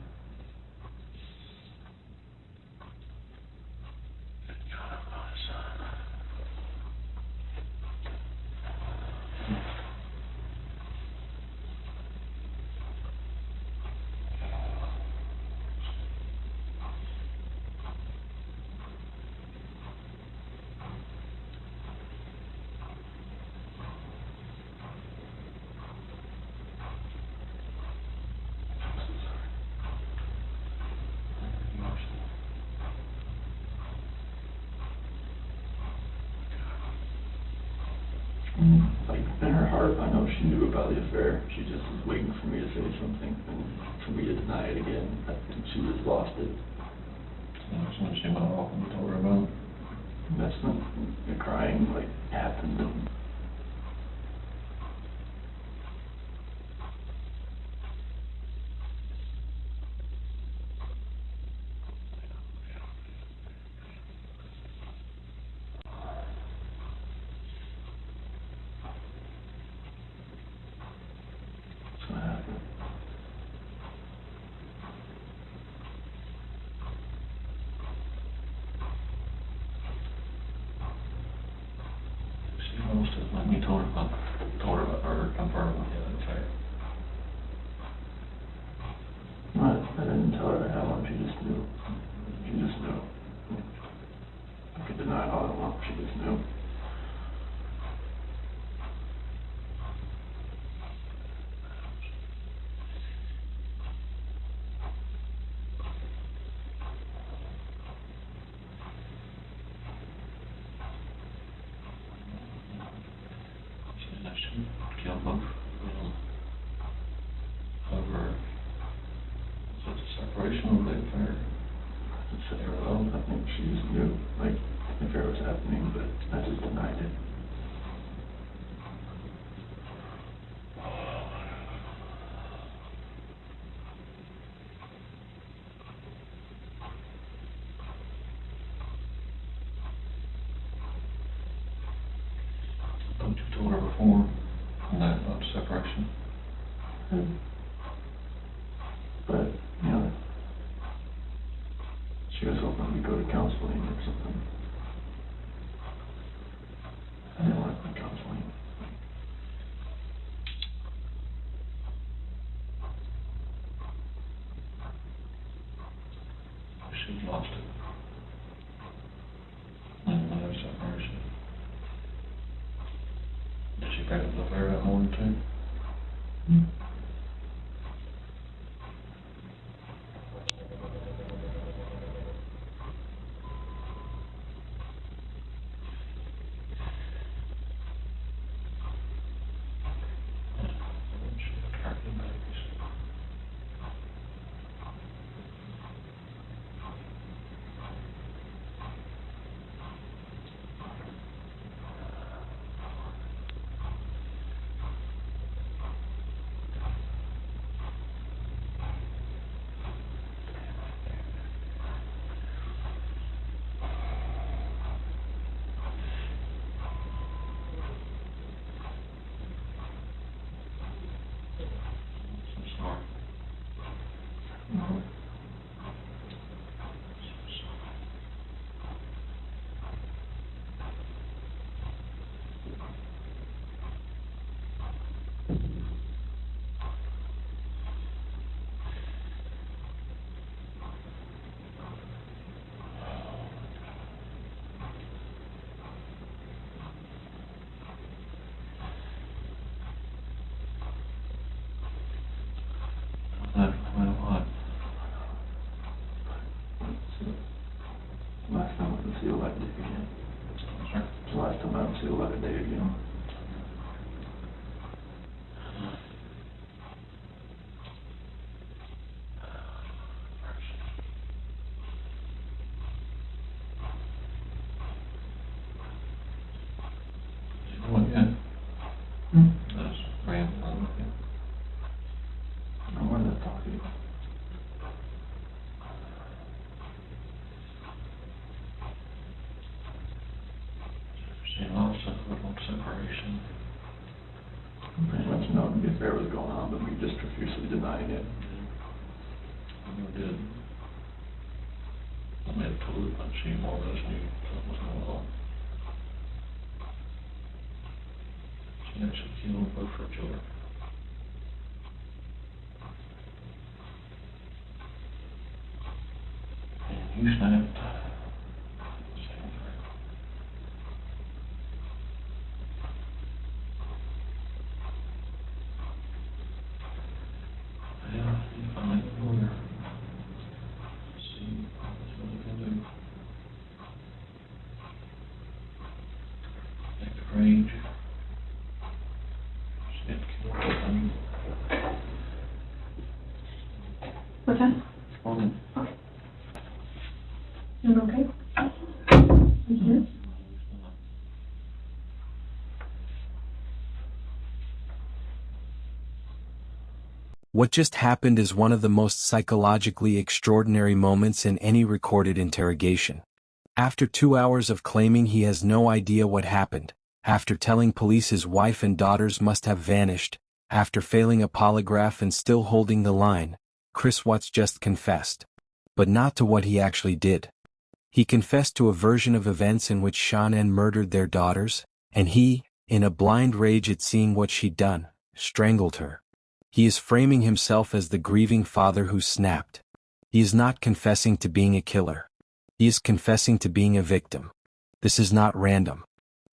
Like, in her heart, I know she knew about the affair. She just was waiting for me to say something and for me to deny it again. I think she just lost it. So when she went off and told her about it. That's when the crying, like, happened. And that's what happened. She lost separation, would they fair? So, I think she's new, like, if it was happening, but I just denied it. Don't you told her before on that about separation? But, you know, she was hoping we go to counseling or something. I didn't want the counseling. She lost it. And another separation. Did she pick up the affair that morning too? She attracted babies. I'm sorry. No matter what. Last time I would see a light day again. Sir? It's the last time I would see a light day again. You know what yet? That's rambling. I wanted to talk to you. She lost a little separation. Pretty much know the affair was going on, but we just profusely denied it. I never did. I made a total bunch of more of us knew something was going on. She actually killed both her children. And you snapped. Same thing. Yeah, you find the lawyer. See what we can do. Take the range. She didn't kill her. What's that? Morning. You okay? Mhm. What just happened is one of the most psychologically extraordinary moments in any recorded interrogation. After 2 hours of claiming he has no idea what happened, after telling police his wife and daughters must have vanished, after failing a polygraph and still holding the line, Chris Watts just confessed. But not to what he actually did. He confessed to a version of events in which Shanann murdered their daughters, and he, in a blind rage at seeing what she'd done, strangled her. He is framing himself as the grieving father who snapped. He is not confessing to being a killer. He is confessing to being a victim. This is not random.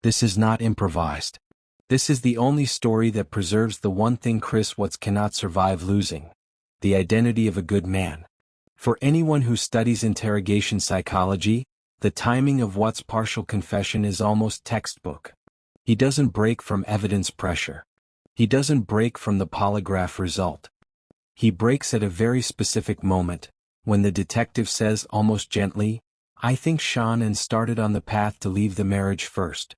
This is not improvised. This is the only story that preserves the one thing Chris Watts cannot survive losing: the identity of a good man. For anyone who studies interrogation psychology, the timing of Watts' partial confession is almost textbook. He doesn't break from evidence pressure. He doesn't break from the polygraph result. He breaks at a very specific moment, when the detective says almost gently, "I think Shannon started on the path to leave the marriage first."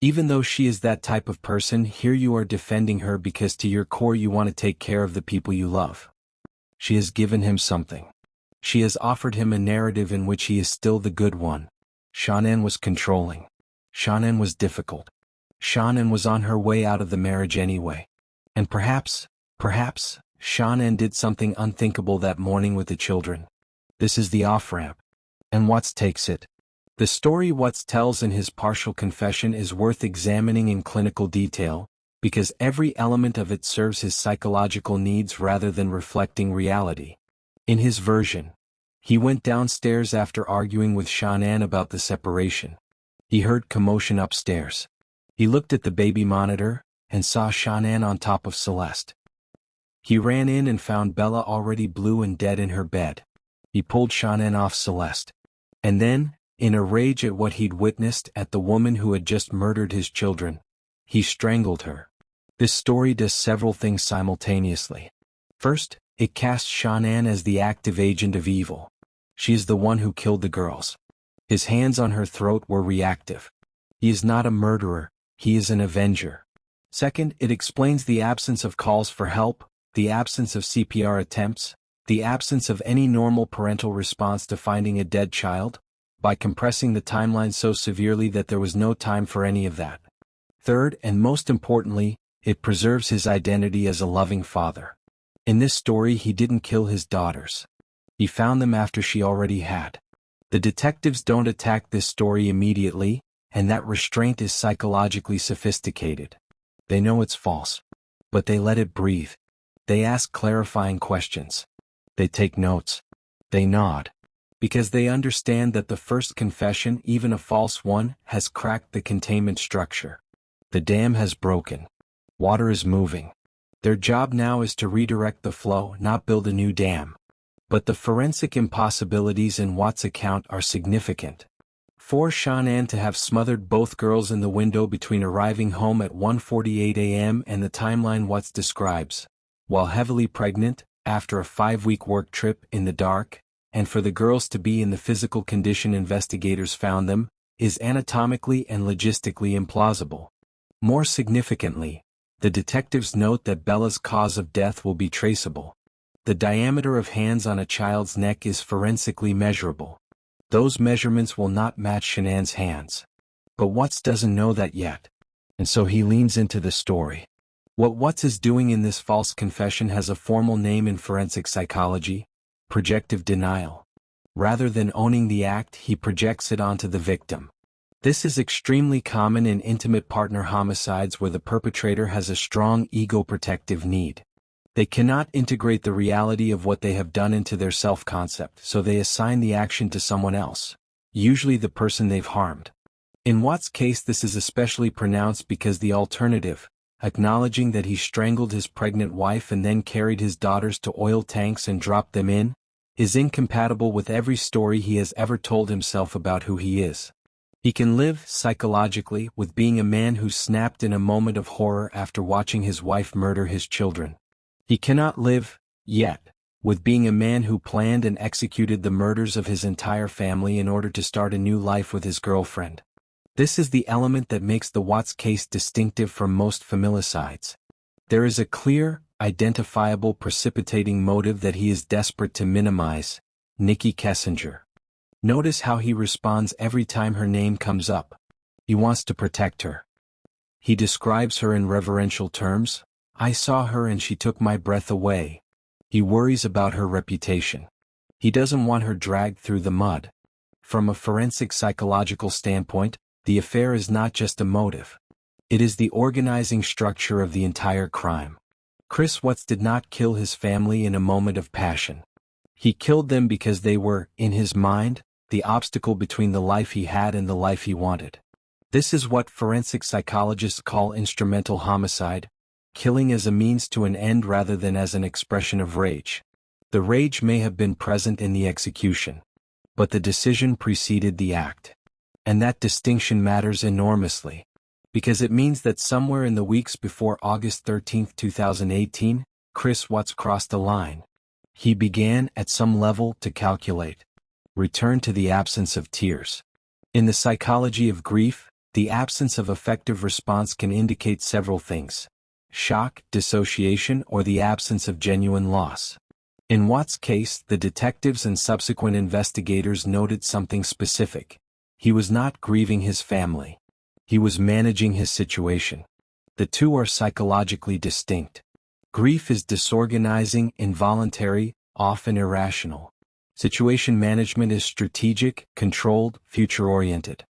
Even though she is that type of person, here you are defending her because to your core you want to take care of the people you love. She has given him something. She has offered him a narrative in which he is still the good one. Shannon was controlling. Shannon was difficult. Shannon was on her way out of the marriage anyway. And perhaps, Shannon did something unthinkable that morning with the children. This is the off-ramp. And Watts takes it. The story Watts tells in his partial confession is worth examining in clinical detail, because every element of it serves his psychological needs rather than reflecting reality. In his version, he went downstairs after arguing with Shannon about the separation. He heard commotion upstairs. He looked at the baby monitor, and saw Shannon on top of Celeste. He ran in and found Bella already blue and dead in her bed. He pulled Shannon off Celeste. And then, in a rage at what he'd witnessed at the woman who had just murdered his children, he strangled her. This story does several things simultaneously. First, it casts Shannon as the active agent of evil. She is the one who killed the girls. His hands on her throat were reactive. He is not a murderer, he is an avenger. Second, it explains the absence of calls for help, the absence of CPR attempts, the absence of any normal parental response to finding a dead child, by compressing the timeline so severely that there was no time for any of that. Third, and most importantly, it preserves his identity as a loving father. In this story he didn't kill his daughters. He found them after she already had. The detectives don't attack this story immediately, and that restraint is psychologically sophisticated. They know it's false. But they let it breathe. They ask clarifying questions. They take notes. They nod. Because they understand that the first confession, even a false one, has cracked the containment structure. The dam has broken. Water is moving. Their job now is to redirect the flow, not build a new dam. But the forensic impossibilities in Watts' account are significant. For Shannon to have smothered both girls in the window between arriving home at 1:48 a.m. and the timeline Watts describes, while heavily pregnant, after a 5-week work trip in the dark, and for the girls to be in the physical condition investigators found them, is anatomically and logistically implausible. More significantly, the detectives note that Bella's cause of death will be traceable. The diameter of hands on a child's neck is forensically measurable. Those measurements will not match Shannon's hands. But Watts doesn't know that yet. And so he leans into the story. What Watts is doing in this false confession has a formal name in forensic psychology: projective denial. Rather than owning the act, he projects it onto the victim. This is extremely common in intimate partner homicides where the perpetrator has a strong ego-protective need. They cannot integrate the reality of what they have done into their self-concept, so they assign the action to someone else, usually the person they've harmed. In Watts' case this is especially pronounced because the alternative, acknowledging that he strangled his pregnant wife and then carried his daughters to oil tanks and dropped them in, is incompatible with every story he has ever told himself about who he is. He can live, psychologically, with being a man who snapped in a moment of horror after watching his wife murder his children. He cannot live, yet, with being a man who planned and executed the murders of his entire family in order to start a new life with his girlfriend. This is the element that makes the Watts case distinctive from most familicides. There is a clear, identifiable precipitating motive that he is desperate to minimize: Nikki Kessinger. Notice how he responds every time her name comes up. He wants to protect her. He describes her in reverential terms: "I saw her and she took my breath away." He worries about her reputation. He doesn't want her dragged through the mud. From a forensic psychological standpoint, the affair is not just a motive. It is the organizing structure of the entire crime. Chris Watts did not kill his family in a moment of passion. He killed them because they were, in his mind, the obstacle between the life he had and the life he wanted. This is what forensic psychologists call instrumental homicide, killing as a means to an end rather than as an expression of rage. The rage may have been present in the execution, but the decision preceded the act. And that distinction matters enormously, because it means that somewhere in the weeks before August 13, 2018, Chris Watts crossed a line. He began, at some level, to calculate. Return to the absence of tears. In the psychology of grief, the absence of effective response can indicate several things: shock, dissociation, or the absence of genuine loss. In Watt's case, the detectives and subsequent investigators noted something specific. He was not grieving his family. He was managing his situation. The two are psychologically distinct. Grief is disorganizing, involuntary, often irrational. Situation management is strategic, controlled, future-oriented.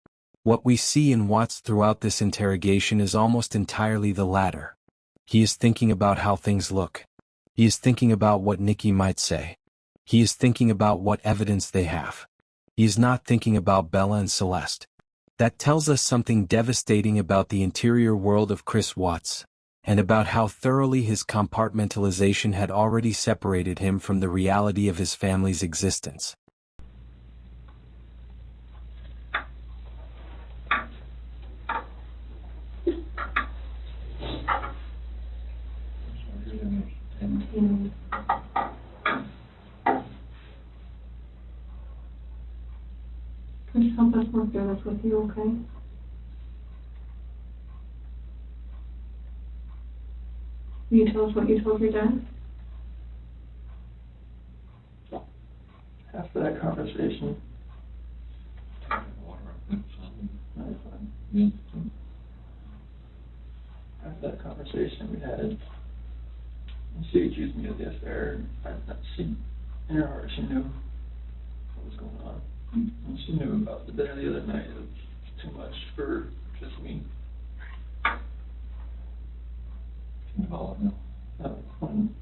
What we see in Watts throughout this interrogation is almost entirely the latter. He is thinking about how things look. He is thinking about what Nikki might say. He is thinking about what evidence they have. He is not thinking about Bella and Celeste. That tells us something devastating about the interior world of Chris Watts, and about how thoroughly his compartmentalization had already separated him from the reality of his family's existence. Just help us work through this with you, okay? Will you tell us what you told your dad? After that conversation, Water, I think, something. no, it's fine. Yeah. After that conversation we had, she accused me of the affair. She, in her heart, she knew what was going on. And she knew about the dinner the other night. It was too much for just me. Can you follow it now? When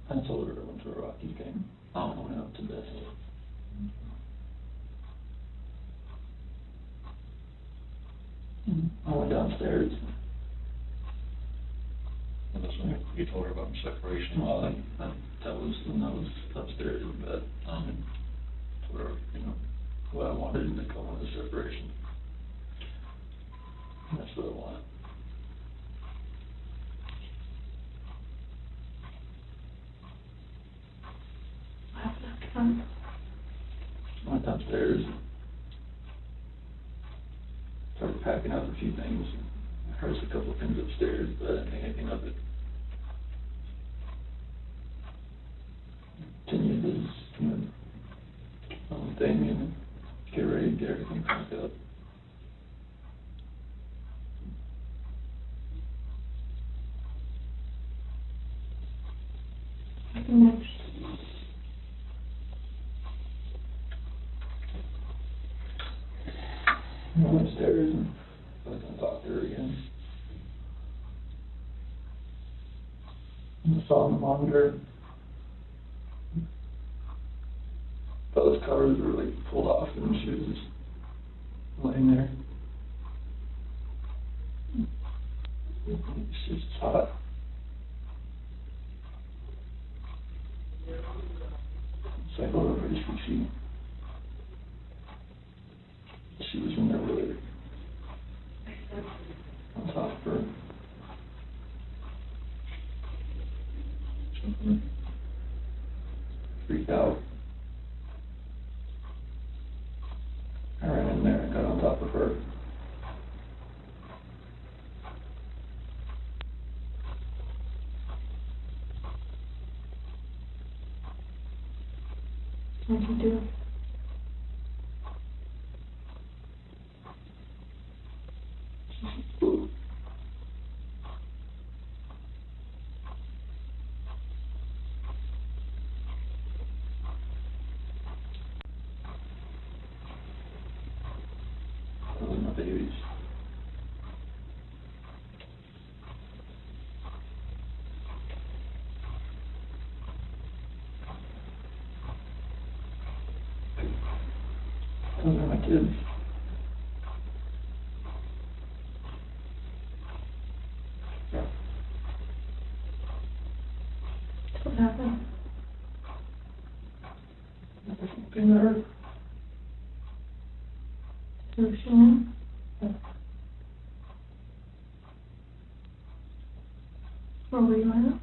I told her I went to a Rockies game, I went out to bed. I went downstairs. And that's when you told her about the separation. Well, that was when I was upstairs in bed. Told her, what I wanted and I wanted a separation. And that's what I wanted. I went downstairs, started packing up a few things. I heard a couple of things upstairs, but I didn't think anything of it. Continued his, own thing and get ready to get everything packed up. Next. I went upstairs and I was gonna talk to her again. And I saw on the monitor, Bella's covers were like pulled off and she was just laying there. She was just hot. So I go over to see she was in there with her on top of her. Freaked out. I ran in there and got on top of her. What'd you do? Those are my babies. Those are my kids. What happened? Being hurt. Did she know? Where were you at?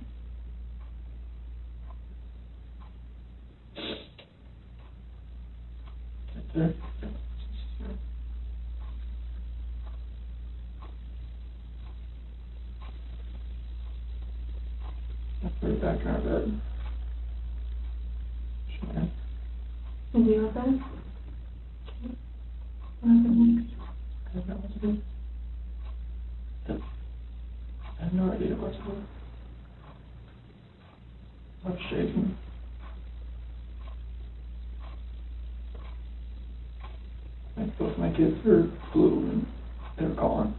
There. I'll put it back in our bed. Sure. And you have that? What happened next? I don't know what to do. I have no idea what to do. I'm shaking. Like both my kids are blue and they're gone.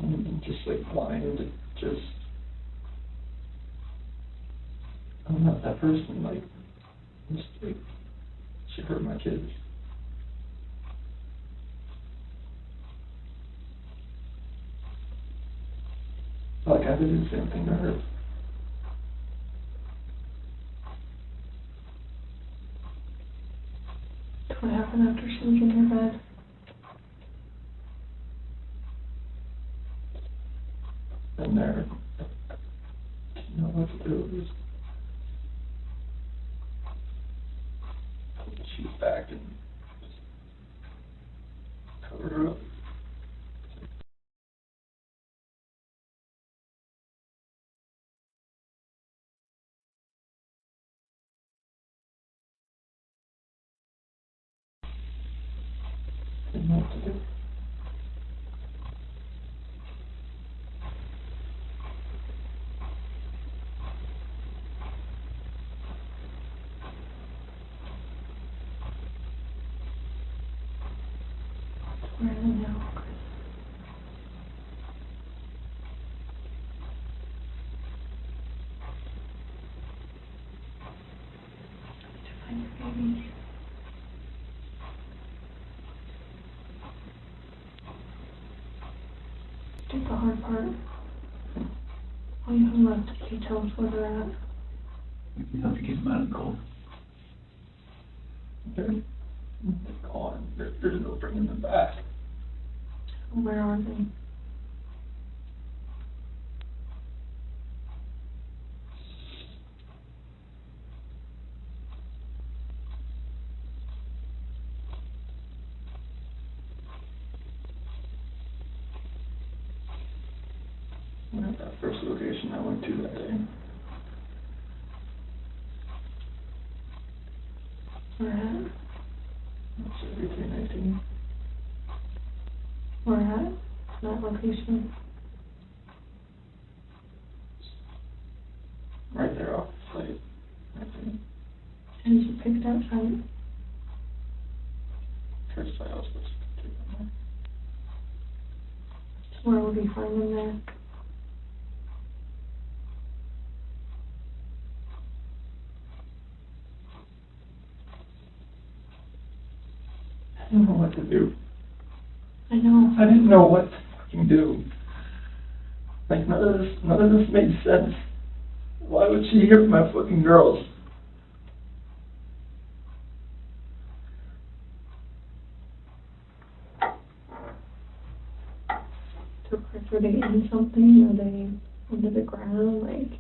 I'm just like blind, just, I'm not that person, like, just like, she hurt my kids. Like I did the same thing to her. What happened after she was in your bed? And there, didn't know what to do. Just put the sheets back and just cover her up. Didn't know what to do. Where is it now? To find your babies. Did the hard part. All you have left is to tell us where they're at. We can help you get them out of the cold. They're gone. There's no bringing them back. Where are they? We're at that first location I went to that day. Where at? That's 3319. Where at? That location. Right there off the site. Right there. And you picked that site. First site I was supposed to take them Where would we find them there? I didn't know what to do. I know. I didn't know what to fucking do. Like, none of this made sense. Why would she hurt my fucking girls? So, Chris, were they in something? Are they under the ground? Like,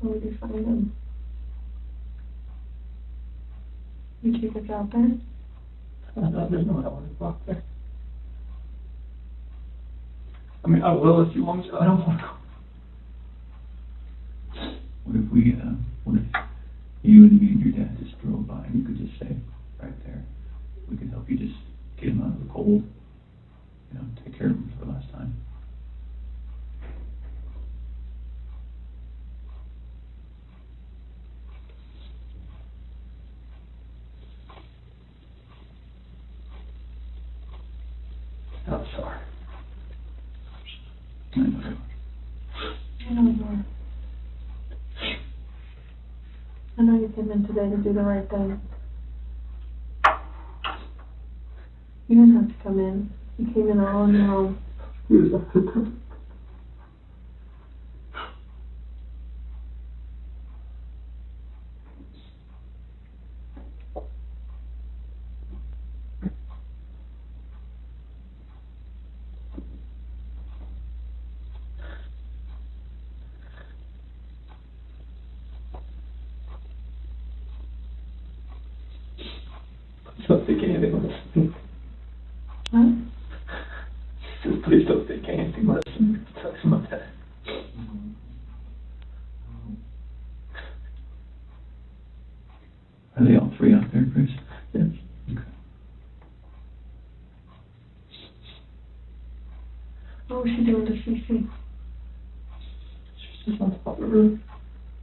where would you find them? You take us out there? There's no way I want to walk there. I mean, I will if you want me to. I don't want to go. What if what if you and me and your dad just drove by and you could just say, right there, we could help you just get him out of the cold, take care of him for the last time. I'm sorry. I know. I know you are. I know you came in today to do the right thing. You didn't have to come in. You came in all on your own. don't think anything less. Huh? She says, please don't think anything less than touching my head. Are they all three out there, Chris? Yes. Okay. What was she doing to Cece? She's just on top of her.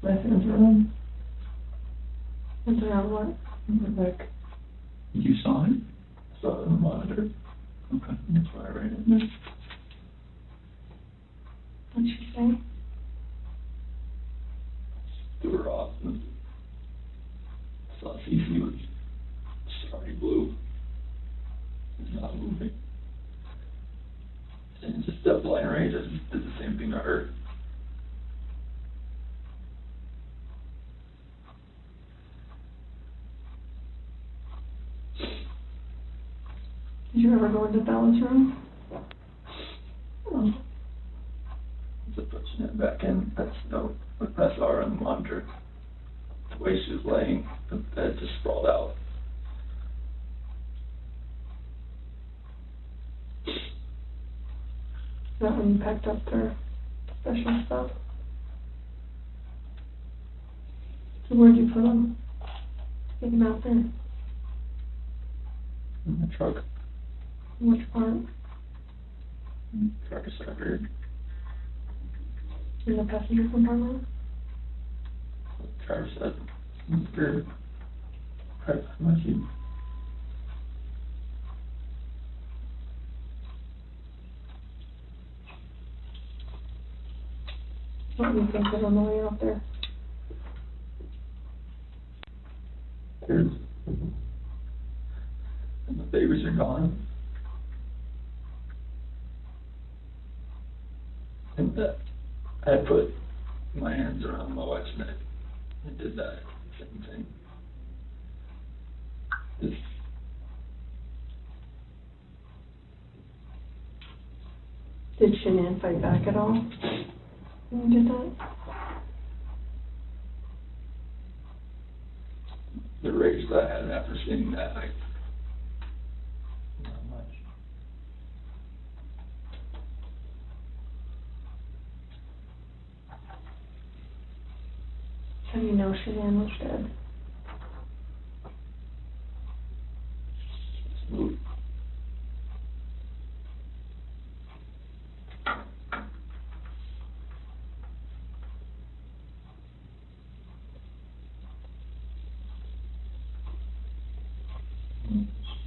My hands are on. And around what? On her neck. You saw it? I saw it on the monitor. Okay. That's why I ran in there. What'd she say? Threw her off and saw Cece was already blue. It's not moving. And just that blind rage, I just did the same thing to her. Did you ever go into Bella's room? Oh. Just pushing it back in. That's no, I saw her on the monitor. The way she was laying, the bed just sprawled out. Is that when you packed up their special stuff? So where'd you put them? Take them out there. In the truck. Which part? Truck is separate. In the passenger compartment? Travis said, "You're right by my seat." What do you think of on the way out there? There's, and the babies are gone. And I put my hands around my wife's neck and did that same thing. Just Did Shanann fight back at all when you did that? the rage that I had after seeing that, not much. How do you know Shanann was dead? Just moved.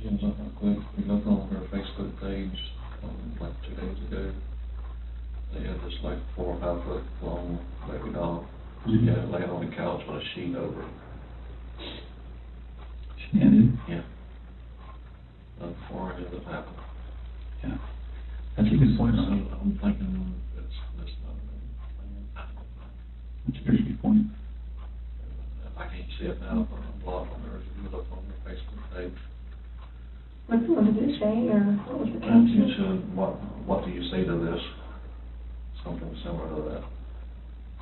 Seems like real quick, we looked on her Facebook page, like 2 days ago. They had this like 4 or 5 foot long baby doll. Mhm. Yeah, laying on the couch with a sheet over it. Shannon? Yeah. Before any of it happened. Yeah. That's a good point, So Ron. I'm thinking that's not a plan. That's a very good point. If I can't see it now, but I'm blocked on there, if you look on their Facebook page. What did it say, or what was the And you caption? said, what do you say to this? Something similar to that.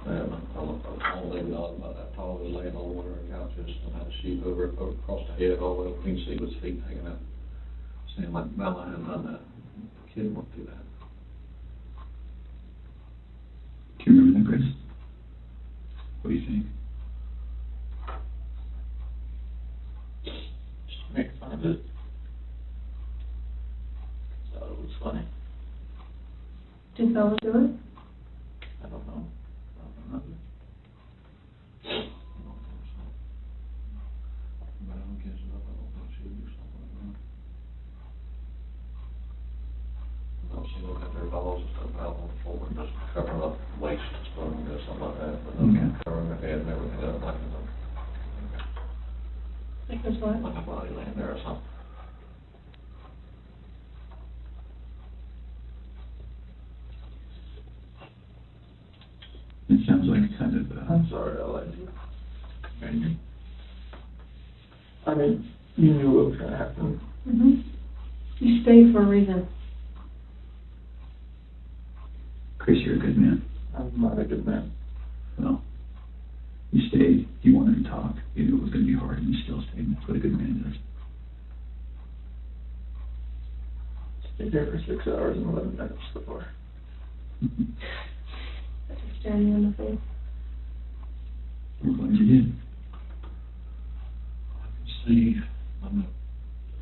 And I looked at all they done about that tall, was laying on one of her couches and had a sheet over it, across the head, all the way up, you can see his feet hanging out. Saying like Bella had done that. The kid went through that. Do you remember that, Chris? What do you think? Just make fun of it. Thought it was funny. Did Bella do it? I don't know. I don't remember. But I don't guess it up, I don't think she would do something like that. No, she looked at their dolls and stuff out on the floor and just covering up waist and stuff, and do something like that, but Okay. covering her head and everything else like Like this what? a body laying there or something. It sounds like kind of, I'm sorry, I lied to you. Randy. I mean, you knew what was gonna happen. Mm-hmm. You stayed for a reason. Chris, you're a good man. I'm not a good man. Well, you stayed, you wanted to talk, you knew it was gonna be hard, and you still stayed, and that's what a good man does. Stayed there for 6 hours and 11 minutes before. I just staring you in the face. We're glad you did. I can see when the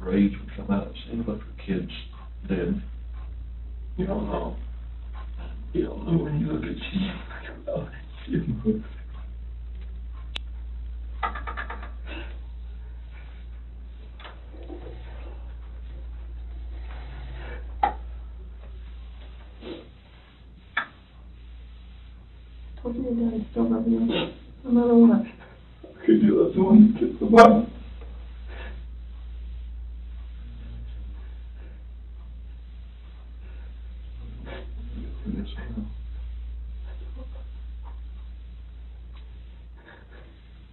rage would come out, it seemed like the kids did. You don't know. You don't know when you look at you. Told you your dad still love you, no matter what. Could you love someone kiss the button?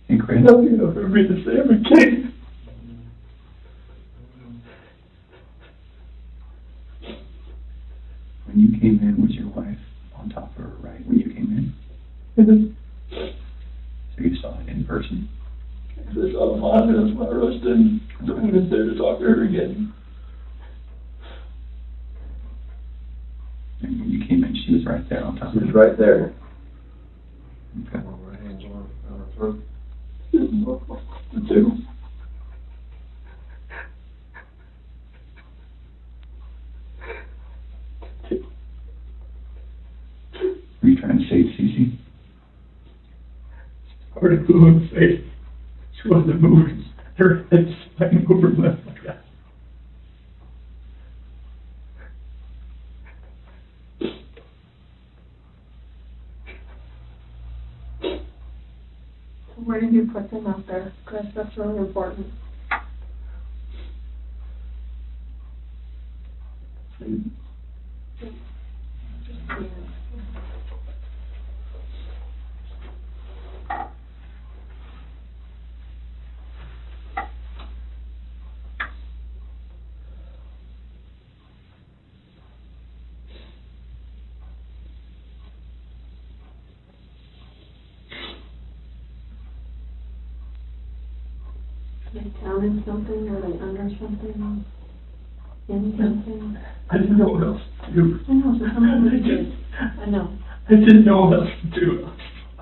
Hey, Chris. Nothing will ever be the same again. When you came in, was your wife on top of her, right, when you came in? So you saw it in person? I saw the monitor, that's why I rushed in. So I went there to talk to her again. And when you came in, she was right there on top She of was you? right there. Okay. One of her hands on her throat. The two. Were you trying to save Cece? Hard to glue in the face. She wasn't moving. Her head swaying over left like that. Where did you put them out there? Chris, that's really important. Are they down in something? Are they under something? In something? I didn't know what else to do. I know, so something you did. I know, I didn't know what else to do.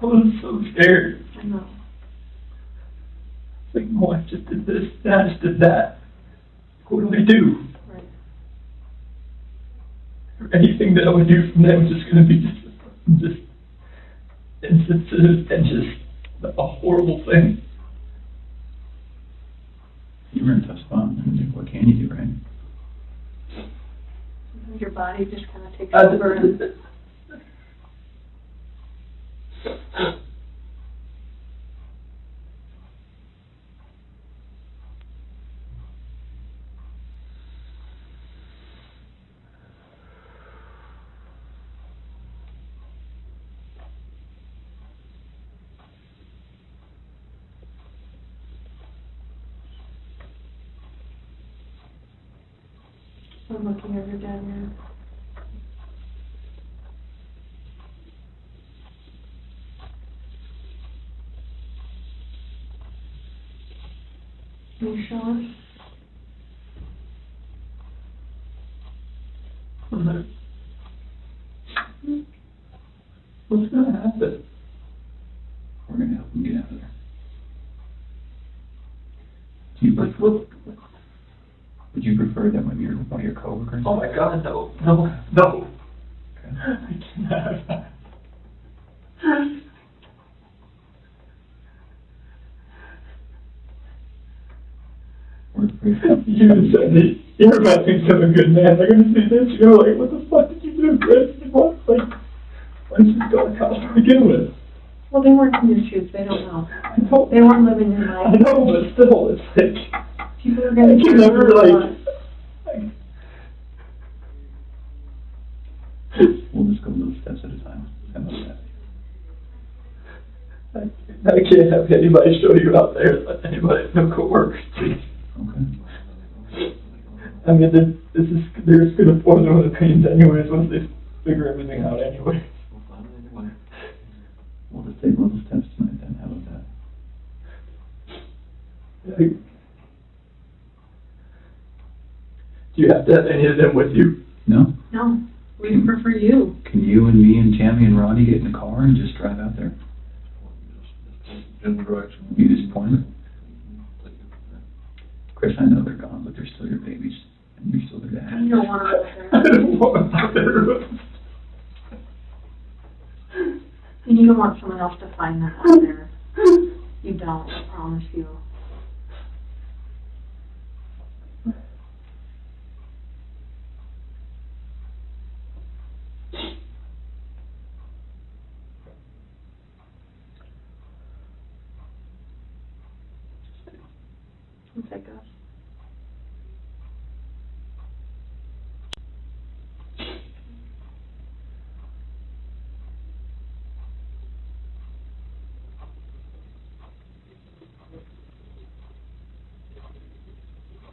I was so scared. I know. It's like, no, I just did this, and I just did that. What do I do? Right. Anything that I would do from there was just gonna be just insensitive and just a horrible thing. You were in a tough spot. I mean, what can you do, right? Your body just kind of takes over and... I'm looking at your dad now. Can you show us? What's gonna happen? We're gonna help him get out of there. Do you Like, prefer, what? would you prefer that one of your coworkers? Oh my God, no, no, no. Okay. I can't have that. We're afraid You said that you're about to become a good man. They're gonna see this, you're like, what the fuck did you do, Chris? What, like, why did you go to college to begin with? Well, they weren't in your shoes, they don't know. I know, They weren't living your I life. know, but still, it's like, People are I gonna can never, like, We'll just go little steps at a time. How about that? I can't have anybody show you out there, let anybody, no coworkers, please. Okay. I mean, they're just gonna form their own opinions anyways, once they figure everything out anyway. We'll find it anyway. We'll just take little steps tonight then. How about that? Do Do you have to have any of them with you? No? No, we prefer you. Can you and me and Tammy and Ronnie get in the car and just drive out there? General direction. You just point them? Chris, I know they're gone, but they're still your babies, and you're still their dad. You don't want to I go don't want there. and you don't want someone else to find that out there. You don't, I promise you. One sec, guys.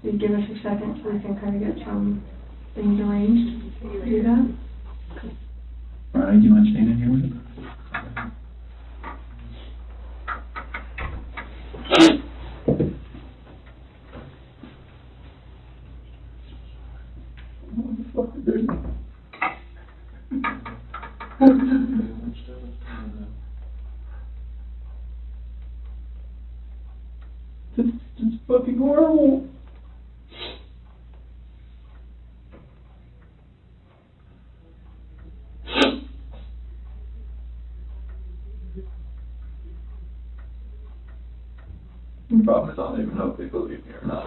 Can you give us a second so we can kind of get some things arranged? Do that? Ronnie, do you mind staying in here with him? It's fucking horrible. The problem is I don't even know if they believe me or not.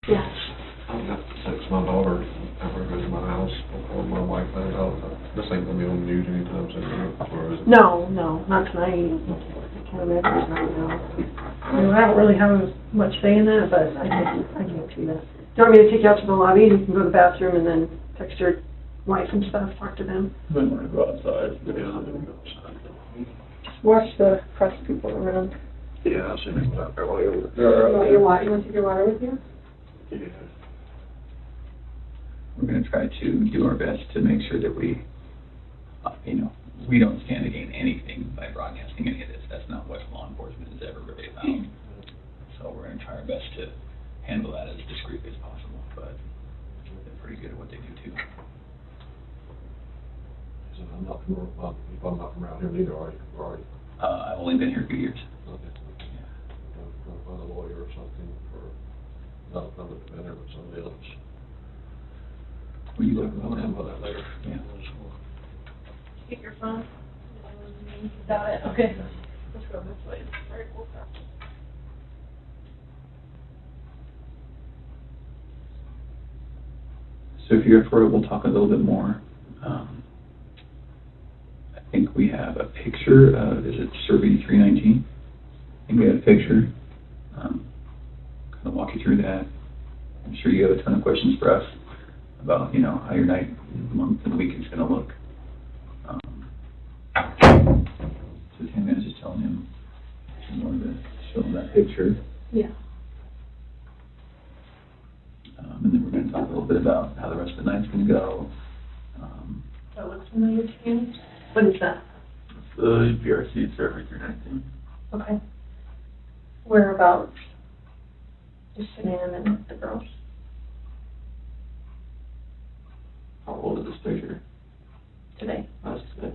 Yes. I've got to text my daughter after I go to my house before my wife finds out that this ain't gonna be on the news anytime soon, or is it? No, not tonight. I can't imagine it's not, no. I mean, I don't really have much say in that, but I can see that. Do you want me to take you out to the lobby and you can go to the bathroom and then text your wife and stuff, talk to them? I didn't want to go outside. Yeah, I didn't go outside. Watch the press people around. Yeah, I should have out there while you were You want your water, you want to take your water with you? Yeah. We're gonna try to do our best to make sure that we, we don't stand to gain anything by broadcasting any of this. That's not what law enforcement is ever really about. So we're gonna try our best to handle that as discreetly as possible, but they're pretty good at what they do too. So I'm not from, I'm not from around here neither, are you? I've only been here 2 years. Okay. Go find a lawyer or something for, not the defender, but somebody else. Will you look I'll talk about that later. Yeah. Get your phone. Got it, okay. Let's go this way. Very cool. So if you're for it, we'll talk a little bit more. I think we have a picture of, is it Survey 319? I think we have a picture. Kind of walk you through that. I'm sure you have a ton of questions for us about, how your night, month, and week is going to look. So Tammy, I was just telling him, I wanted to show him that picture. Yeah. And then we're going to talk a little bit about how the rest of the night's going to go. That looks familiar to you? What is that? It's the PRC Survey 319. Okay. Whereabouts? Just Sam and the girls. How old is this picture? Today. Last today.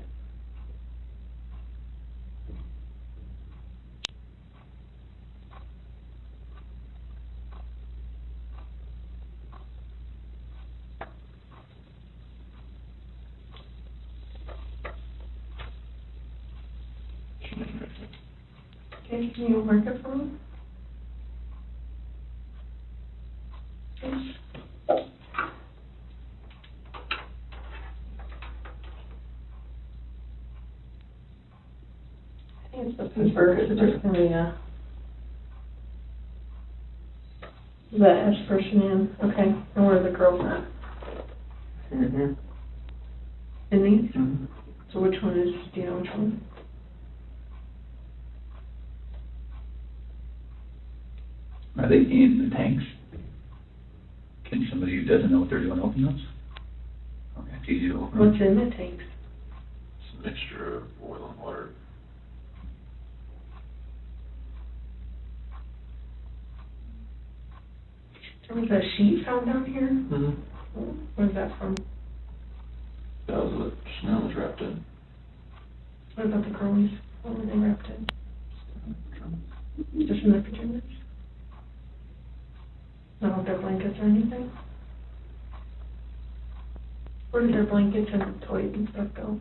Okay, can you mark it for me? His bird is different, yeah. Is that S for Shanann? Okay. And where are the girls at? Mm-hmm. In these? Mm-hmm. So which one is, do you know which one? Are they in the tanks? Can somebody who doesn't know what they're doing open those? Okay, it's easy to open. What's in the tanks? It's a mixture of oil and water. There was a sheet found down here? Mm-hmm. Where's that from? That was what Chanel was wrapped in. What about the girlies? What were they wrapped in? Just in their pajamas? Not with their blankets or anything? Where did their blankets and toys and stuff go?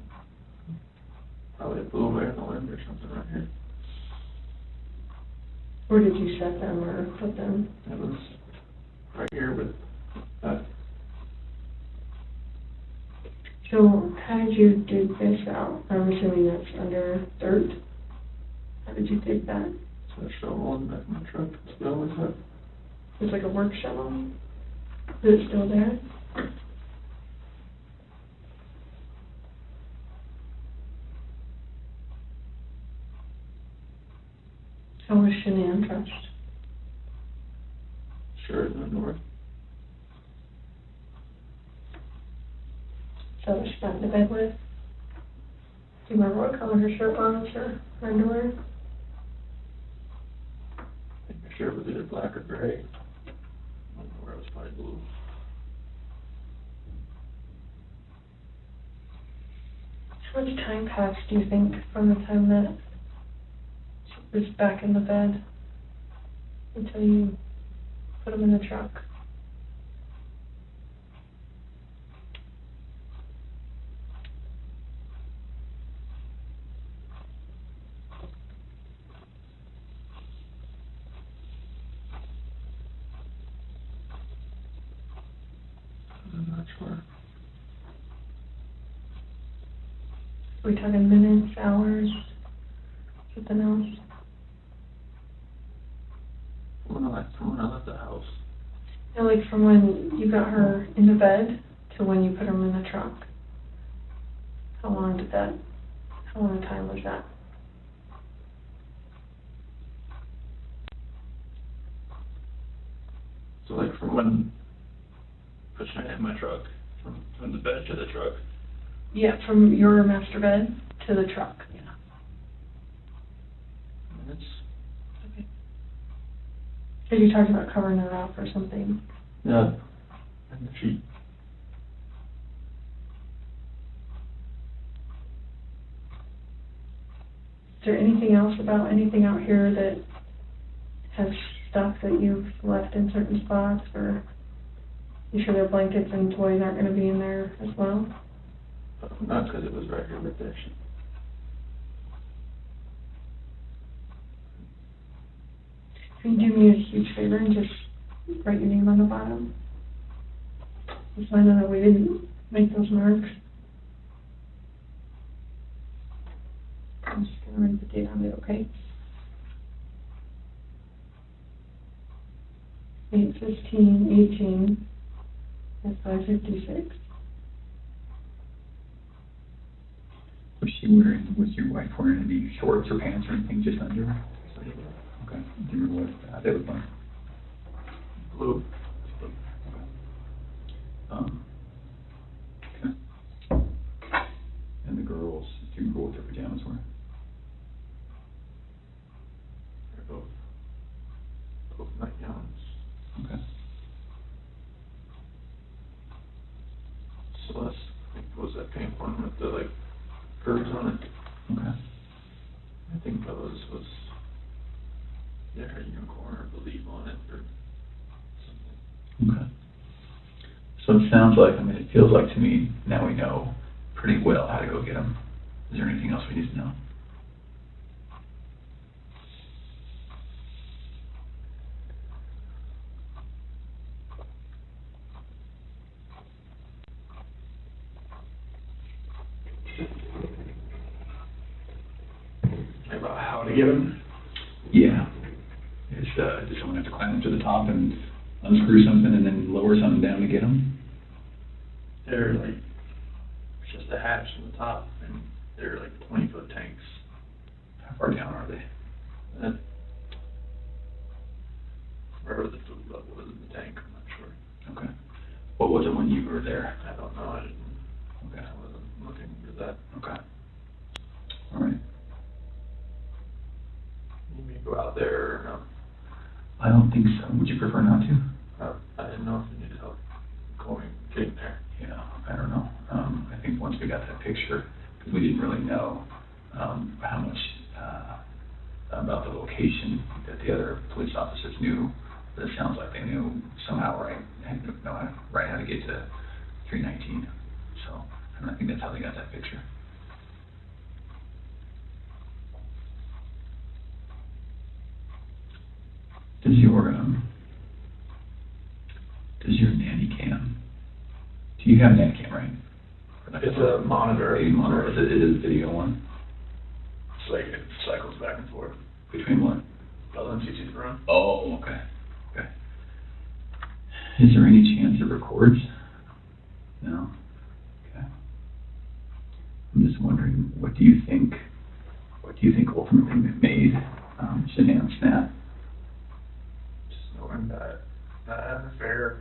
Probably blew away in the wind or something right here. Where did you set them or put them? It was right here with that. So how did you dig this out? I'm assuming that's under dirt. How did you dig that? So a shovel in the back of my truck. It's the only set. It's like a work shovel? Is it still there? How was Shanann touched? Sure, in the north. So was she got into bed with? Do you remember what color her shirt was or her underwear? I think the shirt was either black or gray. I don't know where it was, probably blue. How much time passed, do you think, from the time that she was back in the bed until you put him in the truck? I'm not sure. Are we talking minutes, hours, something else? When I left the house. No, like from when you got her in the bed to when you put her in the truck. How long a time was that? So like from when pushing it in my truck, from the bed to the truck. Yeah, from your master bed to the truck. Yeah. Minutes. Okay. Because you talked about covering her up or something. Yeah. And the sheet. Is there anything else about anything out here that has stuff that you've left in certain spots, or you sure their blankets and toys aren't going to be in there as well? Not because it was right here with this. Can you do me a huge favor and just write your name on the bottom? Just so I know that we didn't make those marks. I'm just going to write the date on it, okay? 8/15/18 at 5:56. Was your wife wearing any shorts or pants or anything just under? Okay. Do you remember what they looked like? Blue. Okay. And the girls, do you remember what their pajamas were? They're both nightgowns. Okay. Celeste, I think, was that pink one with the like curves on it. Okay. I think Bella's was their unicorn or believe on it or something. Okay. So it sounds like, it feels like to me, now we know pretty well how to go get them. Is there anything else we need to know? About how to to get them? Yeah. Does someone have to climb up to the top and unscrew something and then lower something down to get them? They're like, it's just a hatch on the top, and they're like 20-foot tanks. How far down are they? And wherever the food level is in the tank, I'm not sure. Okay. What was it when you were there? I don't know, Okay. I wasn't looking for that. Okay. All right. You may go out there, or no? I don't think so. Would you prefer not to? I didn't know if you needed help getting there. Yeah, I don't know. I think once we got that picture, because we didn't really know how much about the location that the other police officers knew, but it sounds like they knew somehow right how to get to 319. So, and I think that's how they got that picture. Does your nanny cam? Do you have a nanny cam, right? It's a monitor. A monitor. Is it a video one? It's like it cycles back and forth. Between what? Bella and Cece's room. Oh, okay. Okay. Is there any chance it records? No? Okay. I'm just wondering, what do you think ultimately made Shanann snap? Just knowing that I had an affair,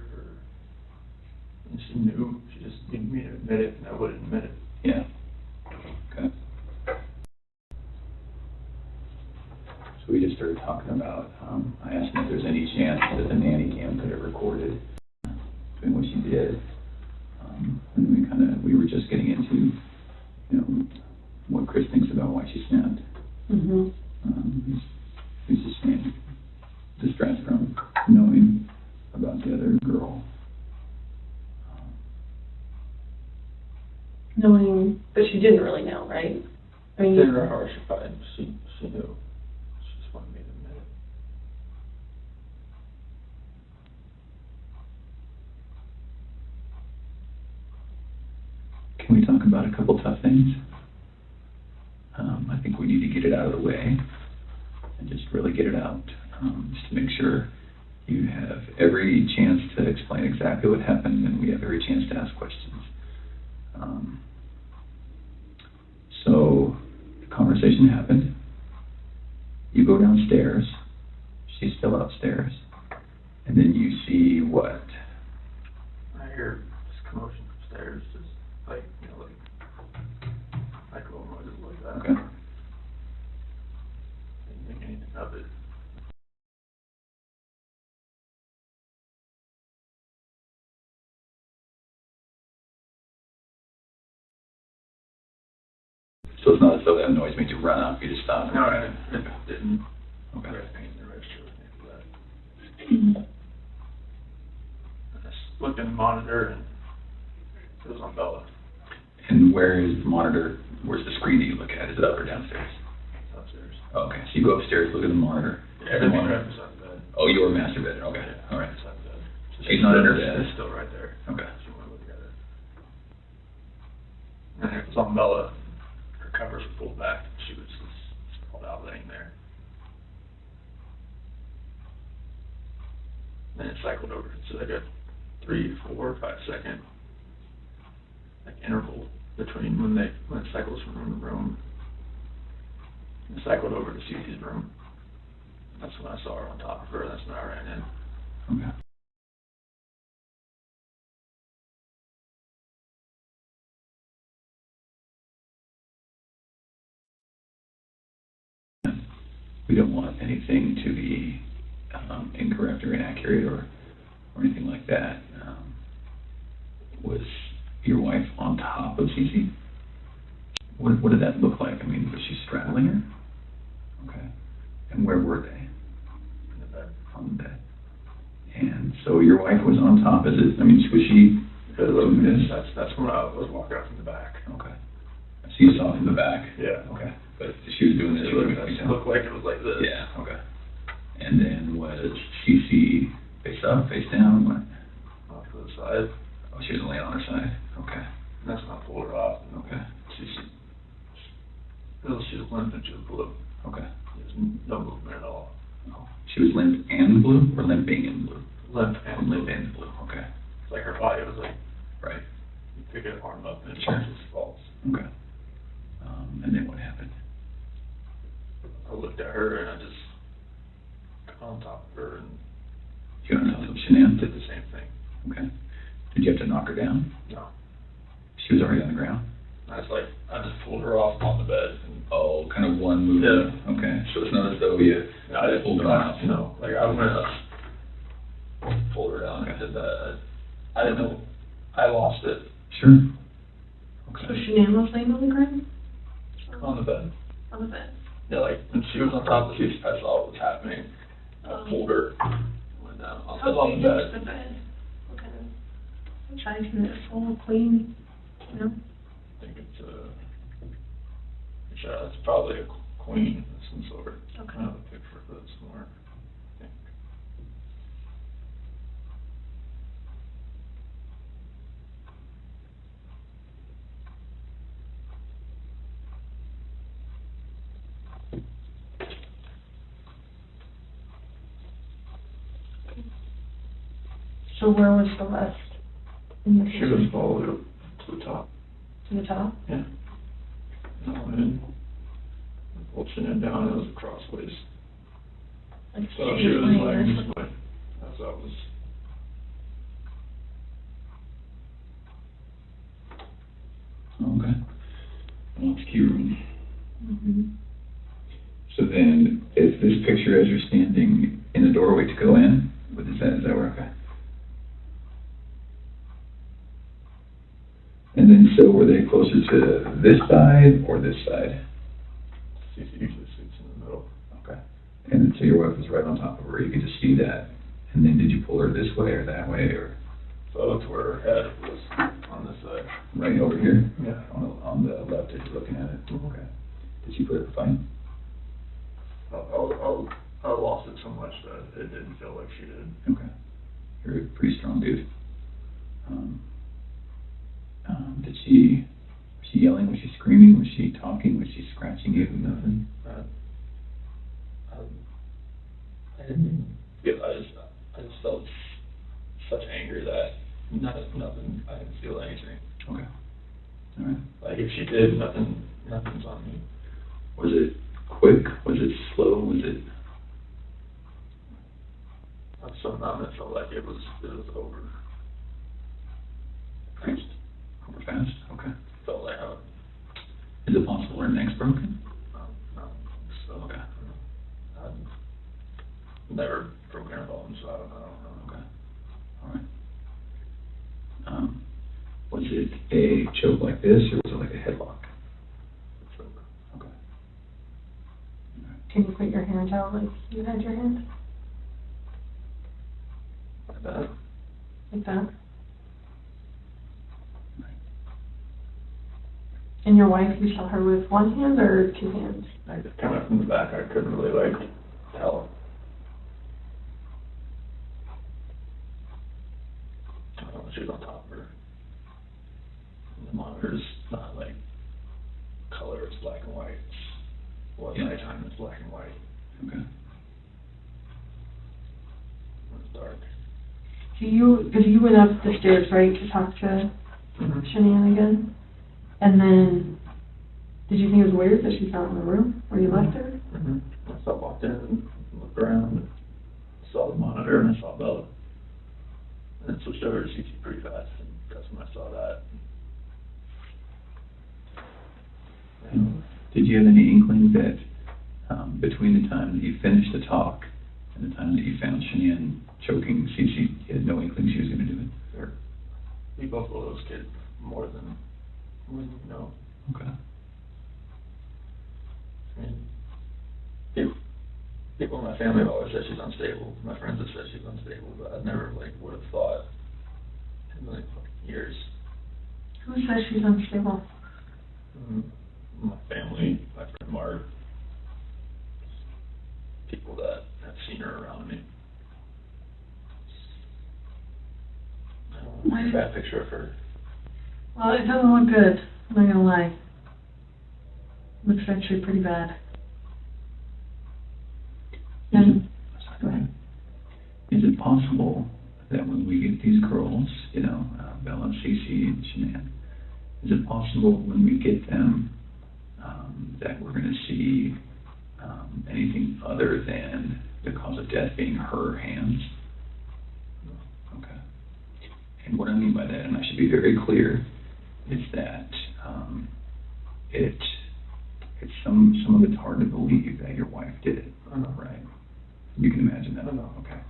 and she knew, she just needed me to admit it, and I wouldn't admit it. Yeah. Okay. So we just started talking about, I asked him if there's any chance that the nanny cam could have recorded doing what she did. And we were just getting into, what Chris thinks about why she snapped. Mm-hmm. He's just saying, distressed from knowing about the other girl. Knowing, but she didn't really know, right? I mean, They were harsh, but she knew. She just wanted me to admit it. Can we talk about a couple tough things? I think we need to get it out of the way and just really get it out, just to make sure you have every chance to explain exactly what happened and we have every chance to ask questions. So the conversation happened. You go downstairs. She's still upstairs. And then you see what? I hear this commotion upstairs, just like, like little noises like that. Okay. Didn't think anything of it. So it's not as though that noise made you run up. You just stopped. No, I didn't. Okay. Anything in the register or anything like that. Mhm. I just looked in the monitor and it was on Bella. And where is the monitor? Where's the screen that you look at? Is it up or downstairs? Upstairs. Oh, okay. So you go upstairs, look at the monitor. Everything right beside the bed. Oh, your master bedroom. Okay. All right. Beside the bed. So She's not in her bed. It's still right there. Okay. She wanted to look at it. And it was on Bella. Her covers were pulled back. She was just sprawled out laying there. Then it cycled over. So like a 3, 4, 5 second interval between when it cycles from room to room. It cycled over to Cece's room. That's when I saw her on top of her. That's when I ran in. Okay. We don't want anything to be incorrect or inaccurate or anything like that. Was your wife on top of Cece? What did that look like? I mean, was she straddling her? Okay. And where were they? In the bed. On the bed. And so your wife was on top. Was she doing this? That's when I was walking out from the back. Okay. So you saw from the back? Yeah. Okay. But she was doing this. It looked like it was like this. Yeah. Okay. And then was Cece face up, face down? What? Off to the side. Oh, she was laying on her side. Okay. And that's when I pulled her off. Okay. She was limping to the blue. Okay. It was She was limp and blue, or limping and blue? Limp and Limp and blue, okay. It's like her body was like, Right, you pick her arm up and it Sure. just falls. okay. And then what happened? I looked at her and I just got on top of her and You got on top of Shanann? did the same thing. Okay. Did you have to knock her down? No. She was already on the ground? I just pulled her off on the bed and Oh, kind of one movement? Yeah. Okay, so it's not as though you I didn't pulled her off? No, like I went up, pulled her down and did that. I didn't know, I lost it Sure. So Okay. Shanann was laying on the ground? on the bed. On the bed. Yeah, like when she was on top of me, I saw what was happening. I pulled her, went down. I was on the bed. The bed. Okay. I'm trying to get it full, clean, you know? I think it's probably a queen of some sort. Okay. I have a picture of it somewhere, I think. So where was the rest? In the She was all the way up to the top. to the top? Yeah. And I went in, pulled Shanann down, and it was crossways. Like So she she was was laying laying this this way, as I was. Okay. Well, it's key room. Mm-hmm. So then, is this picture as you're standing in the doorway to go in? What is that where, okay? And then, so were they closer to this side or this side? She usually sits in the middle. Okay. And then, so your wife was right on top of her, you could just see that. And then did you pull her this way or that way, or So that's where her head was, on this side. right over here? Yeah. On the left as you're looking at it? Okay. Did she put up a fight? I lost it so much that it didn't feel like she did. Okay. You're a pretty strong dude. Was she yelling? Was she screaming? Was she talking? Was she scratching you? Nothing? I didn't feel, I just felt such anger that nothing, I didn't feel anything. Okay. All right. Like if she did, nothing's on me. Was it quick? Was it slow? Was it? I was so numb, it felt like it was over. Fast? Over fast? Okay. Felt like Is it possible her neck's broken? no, so. Okay. I've never broken her bone, so I don't know. Okay. All right. Was it a choke like this, or was it like a headlock? Okay. All right. Can you put your hands out like you had your hands? Like that. Like that? And your wife, you saw her with one hand or two hands? I just kind of from the back, I couldn't really tell. She was on top of her. And the monitor's not color, it's black and white. Well, Yeah. nighttime it's black and white. Okay. When it's dark. Because you went up the stairs, right, to talk to Shanann again? And then, did you think it was weird that she's not in the room where you left her? So I walked in and looked around and saw the monitor and I saw Bella. And then switched over to CT pretty fast and that's when I saw that. Did you have any inkling that between the time that you finished the talk and the time that you found Shanann choking Cece, you had no inkling she was going to do it? Sure. We both love those kids more than you know. Okay. I mean, people in my family have always said she's unstable. My friends have said she's unstable, but I never would have thought in years. Who says she's unstable? My family, my friend Mark, people that have seen her around me. I don't want a bad picture of her. Well, it doesn't look good, I'm not gonna lie. Looks actually pretty bad. And, go it possible that when we get these girls, you know, Bella, Cece, and Shanann, is it possible when we get them that we're going to see anything other than the cause of death being her hands? Okay. And what I mean by that, and I should be very clear, is that it's some of it's hard to believe that your wife did it, right? You can imagine that. Okay.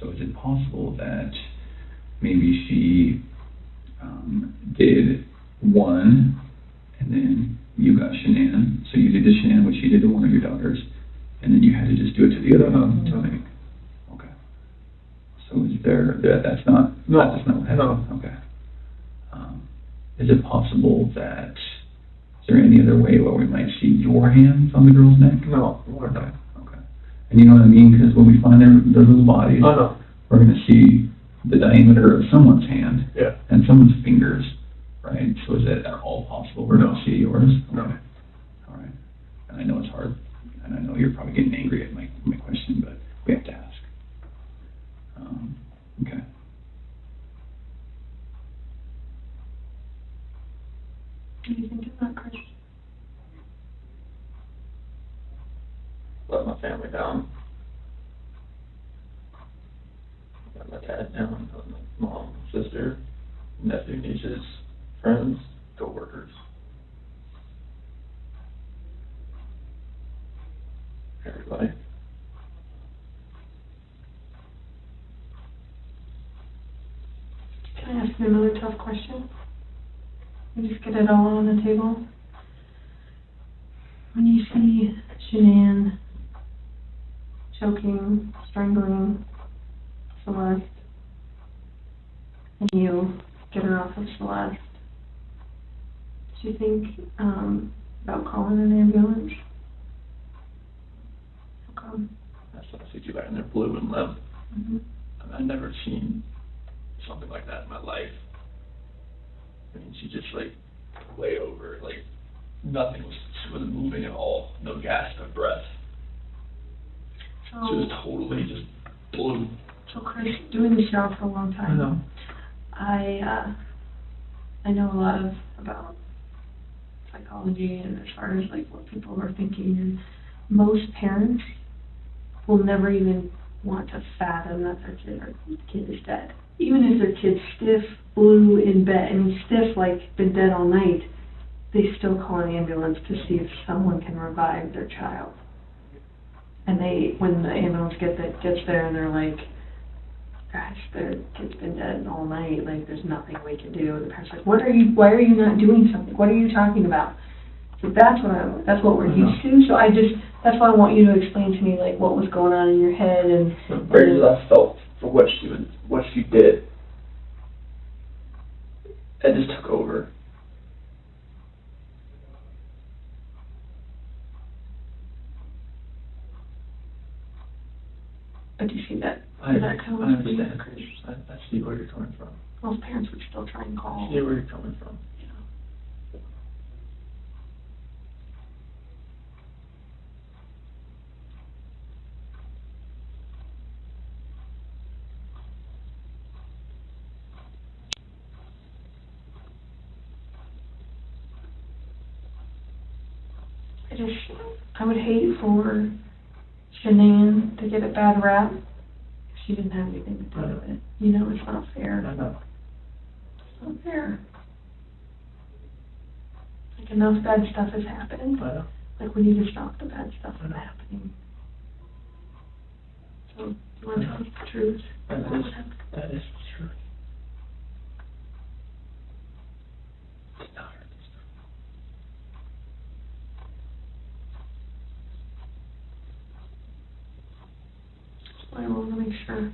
So is it possible that maybe she did one, and then you got Shanann, so you did to Shanann what she did to one of your daughters, and then you had to just do it to the other one? Okay. So is that's not what happened? No. Okay. Is it possible that, is there any other way where we might see your hands on the girl's neck? No. Okay. And you know what I mean? Because when we find their little bodies, we're going to see the diameter of someone's hand and someone's fingers, right? So is that at all possible we're going to see yours? No. Okay. All right. And I know it's hard, and I know you're probably getting angry at my question, but we have to ask. Okay. What do you think of that, Chris? Let my family down. Let my dad down, let my mom, sister, nephew, nieces, friends, co-workers. Everybody. Can I ask you another tough question? And just get it all on the table. When you see Shanann choking, strangling Celeste, and you get her off of Celeste, do you think about calling an ambulance? How come? That's what I see you back in there, blue and limp. Mm-hmm. I've never seen something like that in my life. I mean, she just like way over, like nothing wasn't moving at all, no gasp of breath. She was totally just blue. So Chris, doing this job for a long time, I know. I know a lot about psychology and as far as like what people are thinking, and most parents will never even want to fathom that their kid is dead. Even if their kid's stiff, blue in bed, I mean stiff like been dead all night, they still call an ambulance to see if someone can revive their child. And when the ambulance gets there and they're like, gosh, their kid's been dead all night, like there's nothing we can do. And the parents are like, why are you not doing something? What are you talking about? So that's what we're used to. So that's why I want you to explain to me like what was going on in your head and The rage that I felt for what she did, it just took over. But do you see that? I that kind of understand, Chris. I see where you're coming from. Most parents would still try and call. I see where you're coming from. I would hate for Shanann to get a bad rap if she didn't have anything to do with it. You know, it's not fair. I know. It's not fair. Like, enough bad stuff has happened. I know. Like, we need to stop the bad stuff from happening. So, do you want to tell us the truth? That is true. I want to make sure.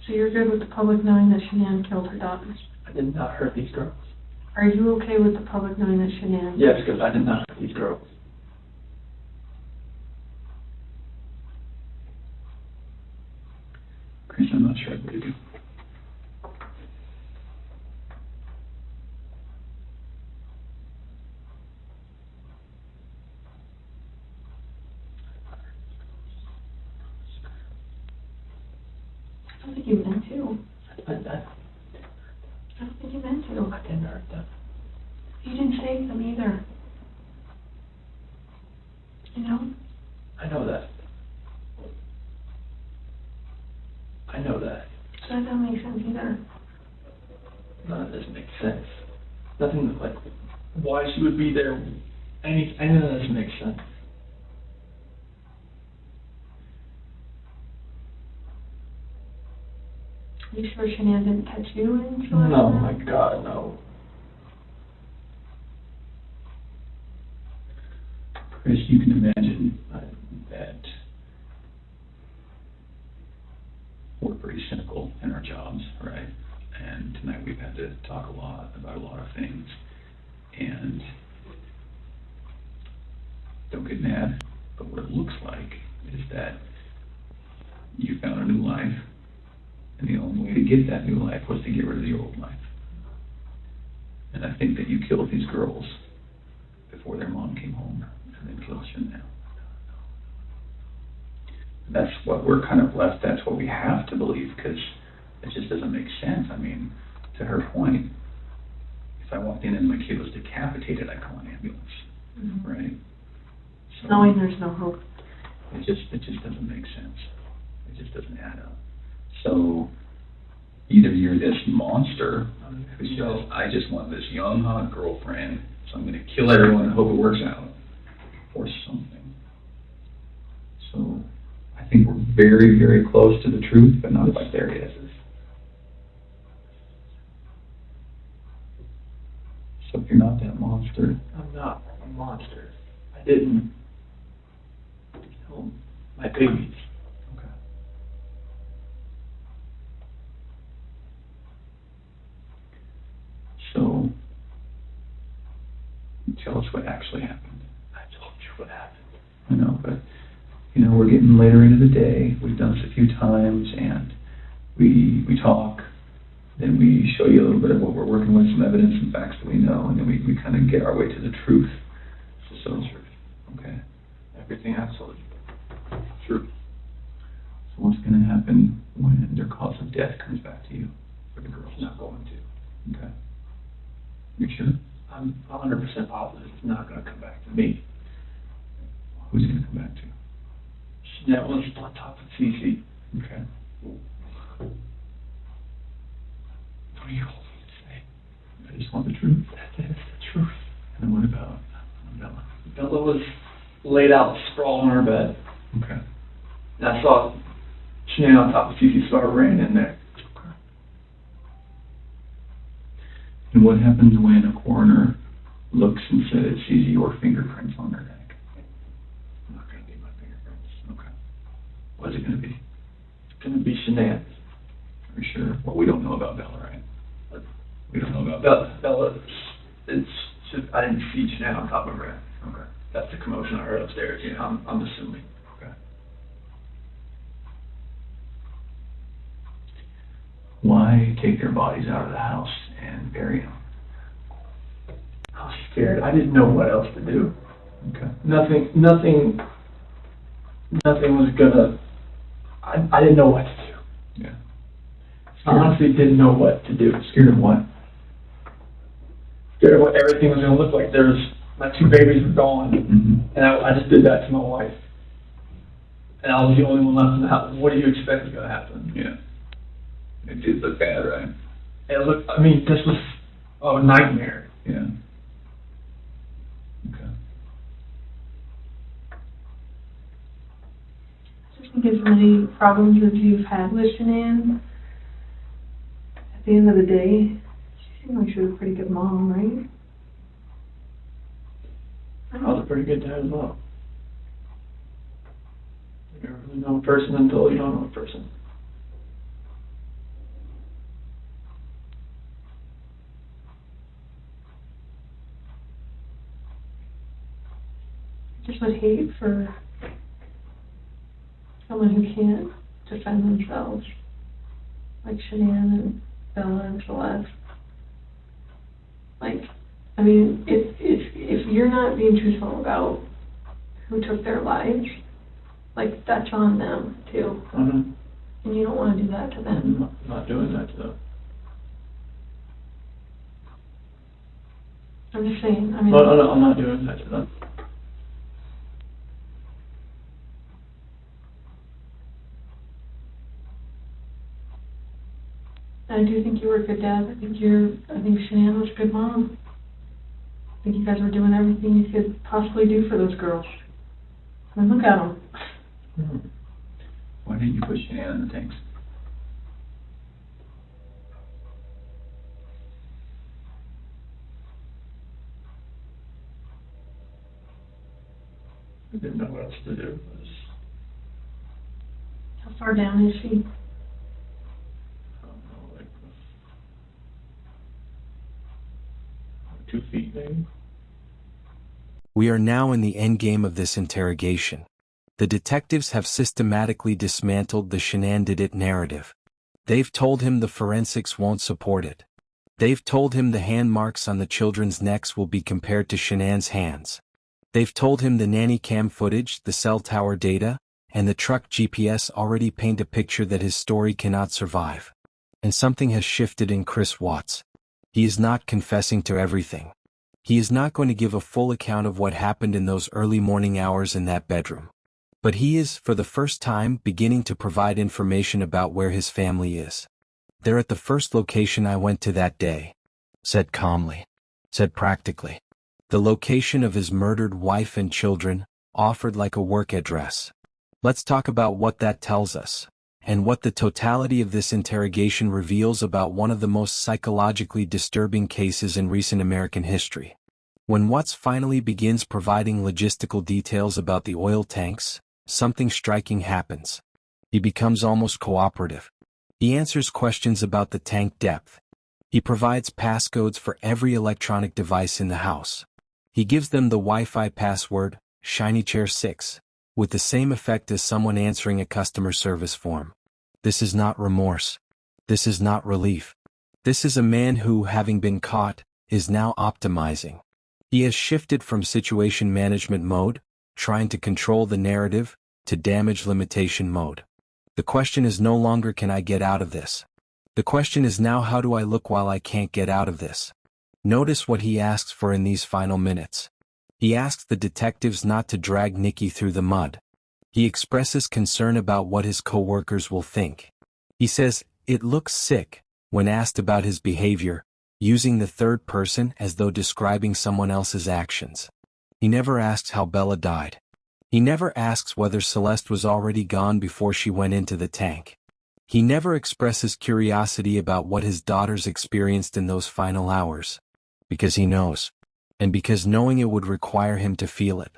So you're good with the public knowing that Shanann killed her daughters? I did not hurt these girls. Are you okay with the public knowing that Shanann? Yes, because I did not hurt these girls. Chris, I'm not sure I believe you. I don't think you meant to. I I don't think you meant to. didn't hurt them. You didn't say them either. You know? I know that. I know that. So that doesn't make sense either. None of this makes sense. Nothing like why she would be there. Any of this makes sense. Are you sure Shanann didn't touch you and so No, my God, no. Chris, you can imagine that we're pretty cynical in our jobs, right? And tonight we've had to talk a lot about a lot of things. And don't get mad, but what it looks like is that you found a new life, and the only way to get that new life was to get rid of the old life. And I think that you killed these girls before their mom came home, and then killed Chanel. That's what we're kind of left, that's what we have to believe, because it just doesn't make sense. I mean, to her point, if I walked in and my kid was decapitated, I'd call an ambulance, Mm-hmm. right? So Knowing there's no hope. it just doesn't make sense. It just doesn't add up. So either you're this monster who says, I just want this young, hot girlfriend, so I'm going to kill everyone and hope it works out, or something. So I think we're very, very close to the truth, but not quite there yet. So if you're not that monster, I'm not a monster. I didn't kill my babies. okay. So tell us what actually happened. I told you what happened. I know, but you know, we're getting later into the day. We've done this a few times, and we talk. Then we show you a little bit of what we're working with, some evidence and facts that we know, and then we kind of get our way to the truth. So, okay. Everything I told you. True. So what's going to happen when their cause of death comes back to you for the girls? It's not going to. Okay. You sure? I'm 100% positive it's not going to come back to me. Who's it going to come back to? That was on top of Cece. Okay. What do you want me to say? I just want the truth. That is the truth. And then what about Bella? Bella was laid out, sprawled on her bed. Okay. And I saw Shanann on top of Cece, so I ran in there. And what happens when a coroner looks and says, sees your fingerprints on their neck? I'm not going to be my fingerprints. Okay. What's it going to be? It's going to be Shanann. Are you sure? Well, we don't know about Bella, right? We don't know about Bella, I didn't see Shanann on top of her. Okay. That's the commotion I heard upstairs. Yeah, I'm assuming. Okay. Why take their bodies out of the house and bury them? I was scared. I didn't know what else to do. Okay. Nothing was gonna. I didn't know what to do. Yeah. I honestly didn't know what to do. Scared of what? Scared of what everything was gonna look like. My two babies were gone, Mm-hmm. and I just did that to my wife. And I was the only one left in the house. What do you expect is gonna happen? Yeah. It did look bad, right? And look, I mean, this was a nightmare. Yeah. Okay. I think as many problems as you've had with Shanann, at the end of the day, she seemed like she was a pretty good mom, right? I was a pretty good dad as well. You never really know a person until you don't know a person. Just would hate for someone who can't defend themselves, like Shanann and Bella and Celeste. Like, I mean, if you're not being truthful about who took their lives, like, that's on them, too. Mm-hmm. And you don't want to do that to them. I'm not doing that to them. I'm just saying, I mean... No, I'm not doing that to them. I do think you were a good dad. I think Shanann was a good mom. I think you guys were doing everything you could possibly do for those girls. I mean, look at them. Mm-hmm. Why didn't you put Shanann in the tanks? I didn't know what else to do. How far down is she? I don't know, like 2 feet maybe. We are now in the endgame of this interrogation. The detectives have systematically dismantled the Shanann did it narrative. They've told him the forensics won't support it. They've told him the hand marks on the children's necks will be compared to Shanann's hands. They've told him the nanny cam footage, the cell tower data, and the truck GPS already paint a picture that his story cannot survive. And something has shifted in Chris Watts. He is not confessing to everything. He is not going to give a full account of what happened in those early morning hours in that bedroom. But he is, for the first time, beginning to provide information about where his family is. They're at the first location I went to that day. Said calmly. Said practically. The location of his murdered wife and children, offered like a work address. Let's talk about what that tells us, and what the totality of this interrogation reveals about one of the most psychologically disturbing cases in recent American history. When Watts finally begins providing logistical details about the oil tanks, something striking happens. He becomes almost cooperative. He answers questions about the tank depth. He provides passcodes for every electronic device in the house. He gives them the Wi-Fi password, ShinyChair6, with the same effect as someone answering a customer service form. This is not remorse. This is not relief. This is a man who, having been caught, is now optimizing. He has shifted from situation management mode, trying to control the narrative, to damage limitation mode. The question is no longer can I get out of this. The question is now how do I look while I can't get out of this. Notice what he asks for in these final minutes. He asks the detectives not to drag Nikki through the mud. He expresses concern about what his co-workers will think. He says, "It looks sick," when asked about his behavior, using the third person as though describing someone else's actions. He never asks how Bella died. He never asks whether Celeste was already gone before she went into the tank. He never expresses curiosity about what his daughters experienced in those final hours. Because he knows. And because knowing it would require him to feel it.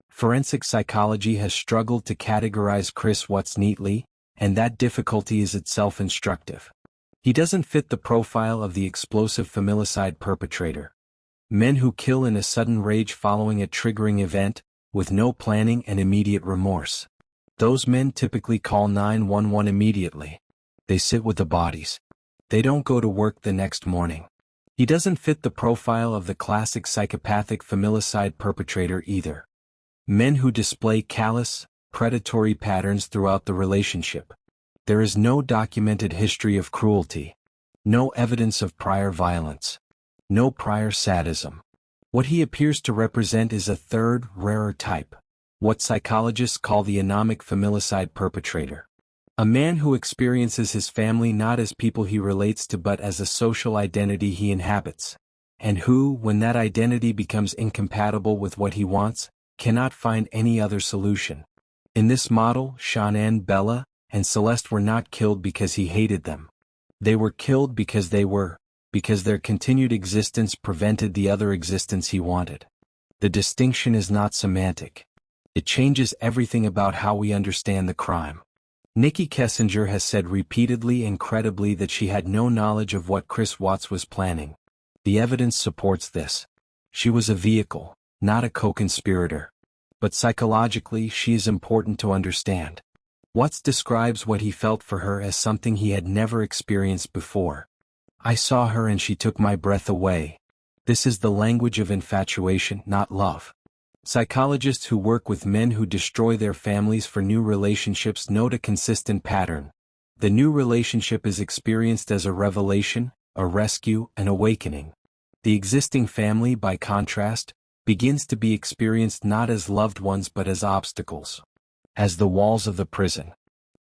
Forensic psychology has struggled to categorize Chris Watts neatly, and that difficulty is itself instructive. He doesn't fit the profile of the explosive familicide perpetrator. Men who kill in a sudden rage following a triggering event, with no planning and immediate remorse. Those men typically call 911 immediately. They sit with the bodies. They don't go to work the next morning. He doesn't fit the profile of the classic psychopathic familicide perpetrator either. Men who display callous, predatory patterns throughout the relationship. There is no documented history of cruelty. No evidence of prior violence. No prior sadism. What he appears to represent is a third, rarer type. What psychologists call the anomic familicide perpetrator. A man who experiences his family not as people he relates to but as a social identity he inhabits. And who, when that identity becomes incompatible with what he wants, cannot find any other solution. In this model, Shanann, Bella, and Celeste were not killed because he hated them. They were killed because their continued existence prevented the other existence he wanted. The distinction is not semantic. It changes everything about how we understand the crime. Nikki Kessinger has said repeatedly and credibly that she had no knowledge of what Chris Watts was planning. The evidence supports this. She was a vehicle, not a co-conspirator. But psychologically, she is important to understand. Watts describes what he felt for her as something he had never experienced before. I saw her and she took my breath away. This is the language of infatuation, not love. Psychologists who work with men who destroy their families for new relationships note a consistent pattern. The new relationship is experienced as a revelation, a rescue, an awakening. The existing family, by contrast, begins to be experienced not as loved ones but as obstacles, as the walls of the prison.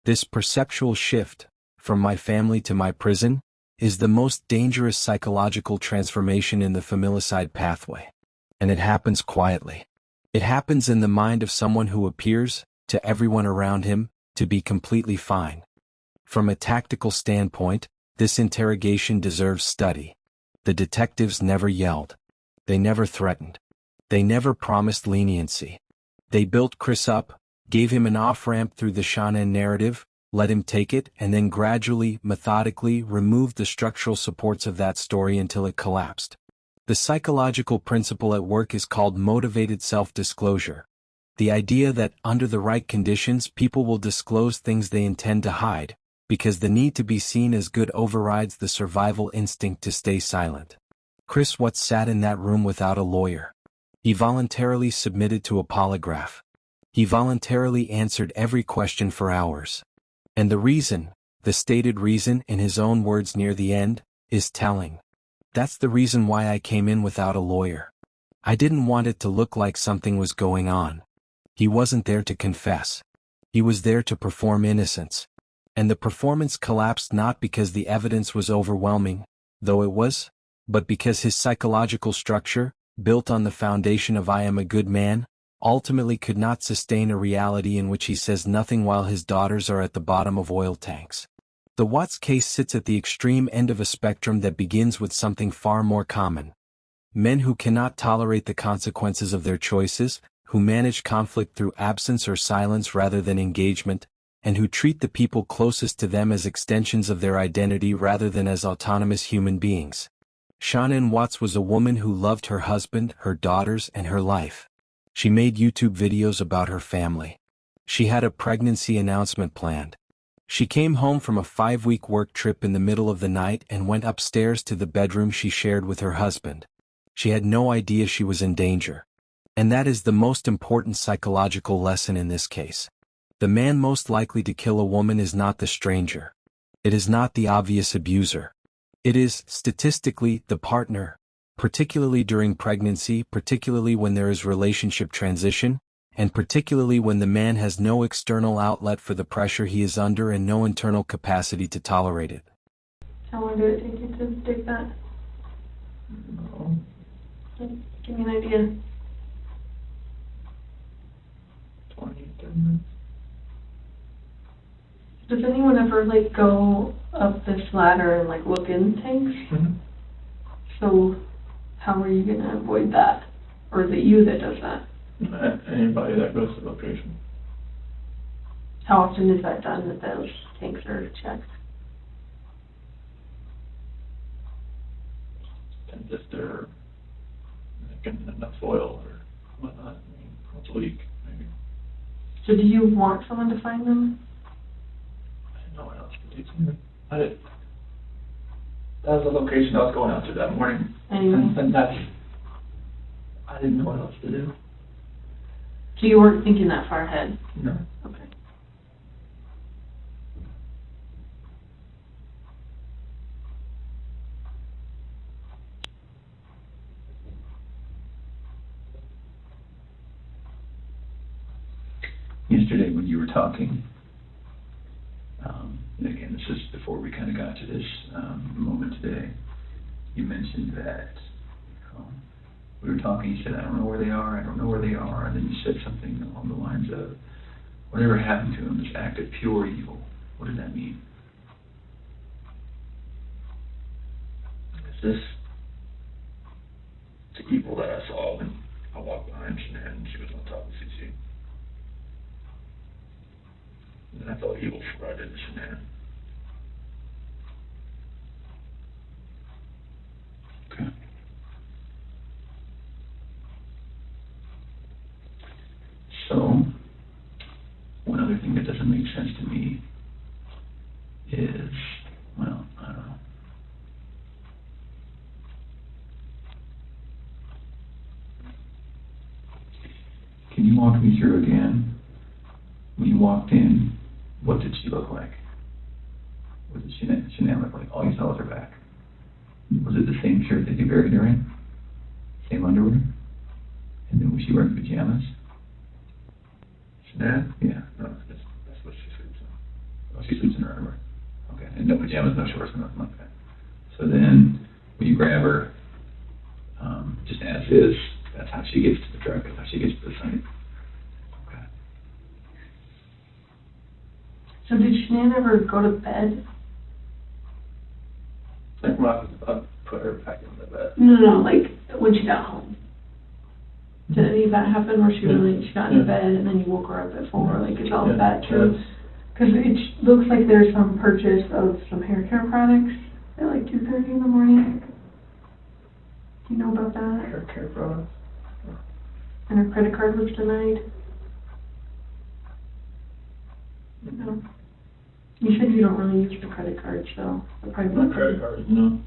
This perceptual shift, from my family to my prison, is the most dangerous psychological transformation in the familicide pathway. And it happens quietly. It happens in the mind of someone who appears, to everyone around him, to be completely fine. From a tactical standpoint, this interrogation deserves study. The detectives never yelled. They never threatened. They never promised leniency. They built Chris up, gave him an off-ramp through the Shannon narrative, let him take it, and then gradually, methodically removed the structural supports of that story until it collapsed. The psychological principle at work is called motivated self-disclosure. The idea that, under the right conditions, people will disclose things they intend to hide, because the need to be seen as good overrides the survival instinct to stay silent. Chris Watts sat in that room without a lawyer. He voluntarily submitted to a polygraph. He voluntarily answered every question for hours. And the reason, the stated reason in his own words near the end, is telling. That's the reason why I came in without a lawyer. I didn't want it to look like something was going on. He wasn't there to confess. He was there to perform innocence. And the performance collapsed not because the evidence was overwhelming, though it was, but because his psychological structure, built on the foundation of I am a good man, ultimately could not sustain a reality in which he says nothing while his daughters are at the bottom of oil tanks. The Watts case sits at the extreme end of a spectrum that begins with something far more common. Men who cannot tolerate the consequences of their choices, who manage conflict through absence or silence rather than engagement, and who treat the people closest to them as extensions of their identity rather than as autonomous human beings. Shannon Watts was a woman who loved her husband, her daughters, and her life. She made YouTube videos about her family. She had a pregnancy announcement planned. She came home from a 5-week work trip in the middle of the night and went upstairs to the bedroom she shared with her husband. She had no idea she was in danger. And that is the most important psychological lesson in this case. The man most likely to kill a woman is not the stranger. It is not the obvious abuser. It is, statistically, the partner, particularly during pregnancy, particularly when there is relationship transition, and particularly when the man has no external outlet for the pressure he is under and no internal capacity to tolerate it. How long did it take you to dig that? No. Give me an idea. 20, 30 minutes. Does anyone ever, go up this ladder and, look in tanks? Mm-hmm. So, how are you going to avoid that? Or is it you that does that? Anybody that goes to the location. How often is that done that those tanks are checked? Depends if they're getting enough oil or whatnot. Once a week, maybe. So do you want someone to find them? I didn't know what else to do. That was the location I was going out to that morning. Anyway. And I didn't know what else to do. So you weren't thinking that far ahead? No. Okay. Yesterday when you were talking, and again, this is before we kind of got to this moment today, you mentioned that we were talking, you said, I don't know where they are, and then you said something along the lines of, whatever happened to them, this act of pure evil. What does that mean? It's this the evil that I saw when I walked behind Shanann and she was on top of CC. And I felt evil for what I did to Shanann. Okay. So, one other thing that doesn't make sense to me is, well, I don't know. Can you walk me through again, when you walked in, what did she look like? Was it Chanel looked like all you saw was her back? Was it the same shirt that you buried her in? Same underwear? And then was she wearing pajamas? Chanel? Yeah. No, that's what she sleeps in. Oh, she sleeps in her underwear. Okay. And no pajamas, no shorts, nothing like that. So then, when you grab her, just as is, that's how she gets to the truck, that's how she gets to the site. Okay. So did Shanann ever go to bed? Like when I put her back in the bed. No, like when she got home. Did any of that happen where she got into bed and then you woke her up at 4? Like, is all of that true? Because it looks like there's some purchase of some hair care products at like 2:30 in the morning. Do you know about that? Hair care products. And her credit card was denied? No. You said you don't really use the credit card, so the probably My credit card, no.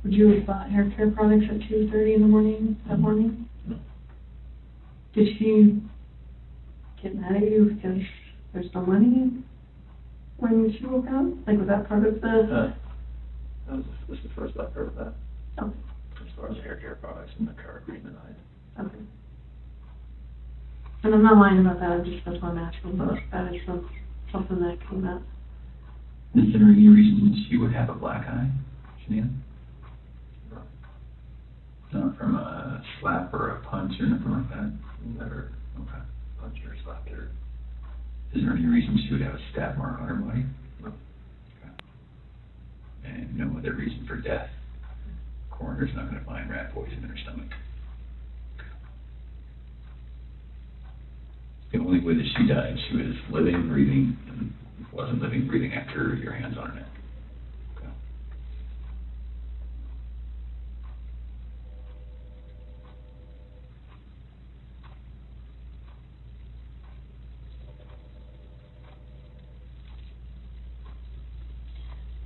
Would you have bought hair care products at 2:30 in the morning that morning? No. Did she get mad at you because there's no money when she woke up? Like, was that part of the... This is the first I've heard of that. Okay. As far as hair care products and the card being denied. Okay. And I'm not lying about that, that's why I'm asking. That is something that came up. Is there any reason she would have a black eye, Shanann? No. Not from a slap or a punch or nothing like that? Never Okay. punched her or slapped her. Is there any reason she would have a stab mark on her body? No. Okay. And no other reason for death? Coroner's not going to find rat poison in her stomach. The only way that she died, she was living, breathing, and wasn't living, breathing after your hands on her neck. Okay.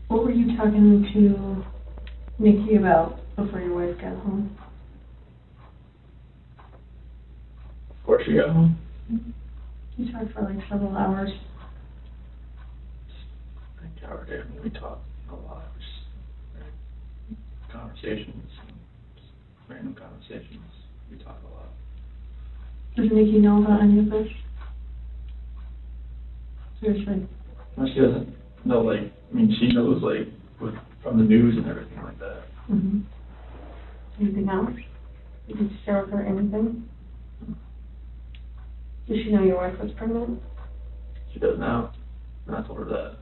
What were you talking to Nikki about before your wife got home? Before she got home? You talked for like several hours. I think our day, we talked a lot. Conversations, random conversations. We talk a lot. Does Nikki know about any of this? Seriously. No, she doesn't know, like, I mean, she knows, like, from the news and everything like that. Mm-hmm. Anything else? You can share with her anything? Does she know your wife was pregnant? She does now. And I told her that.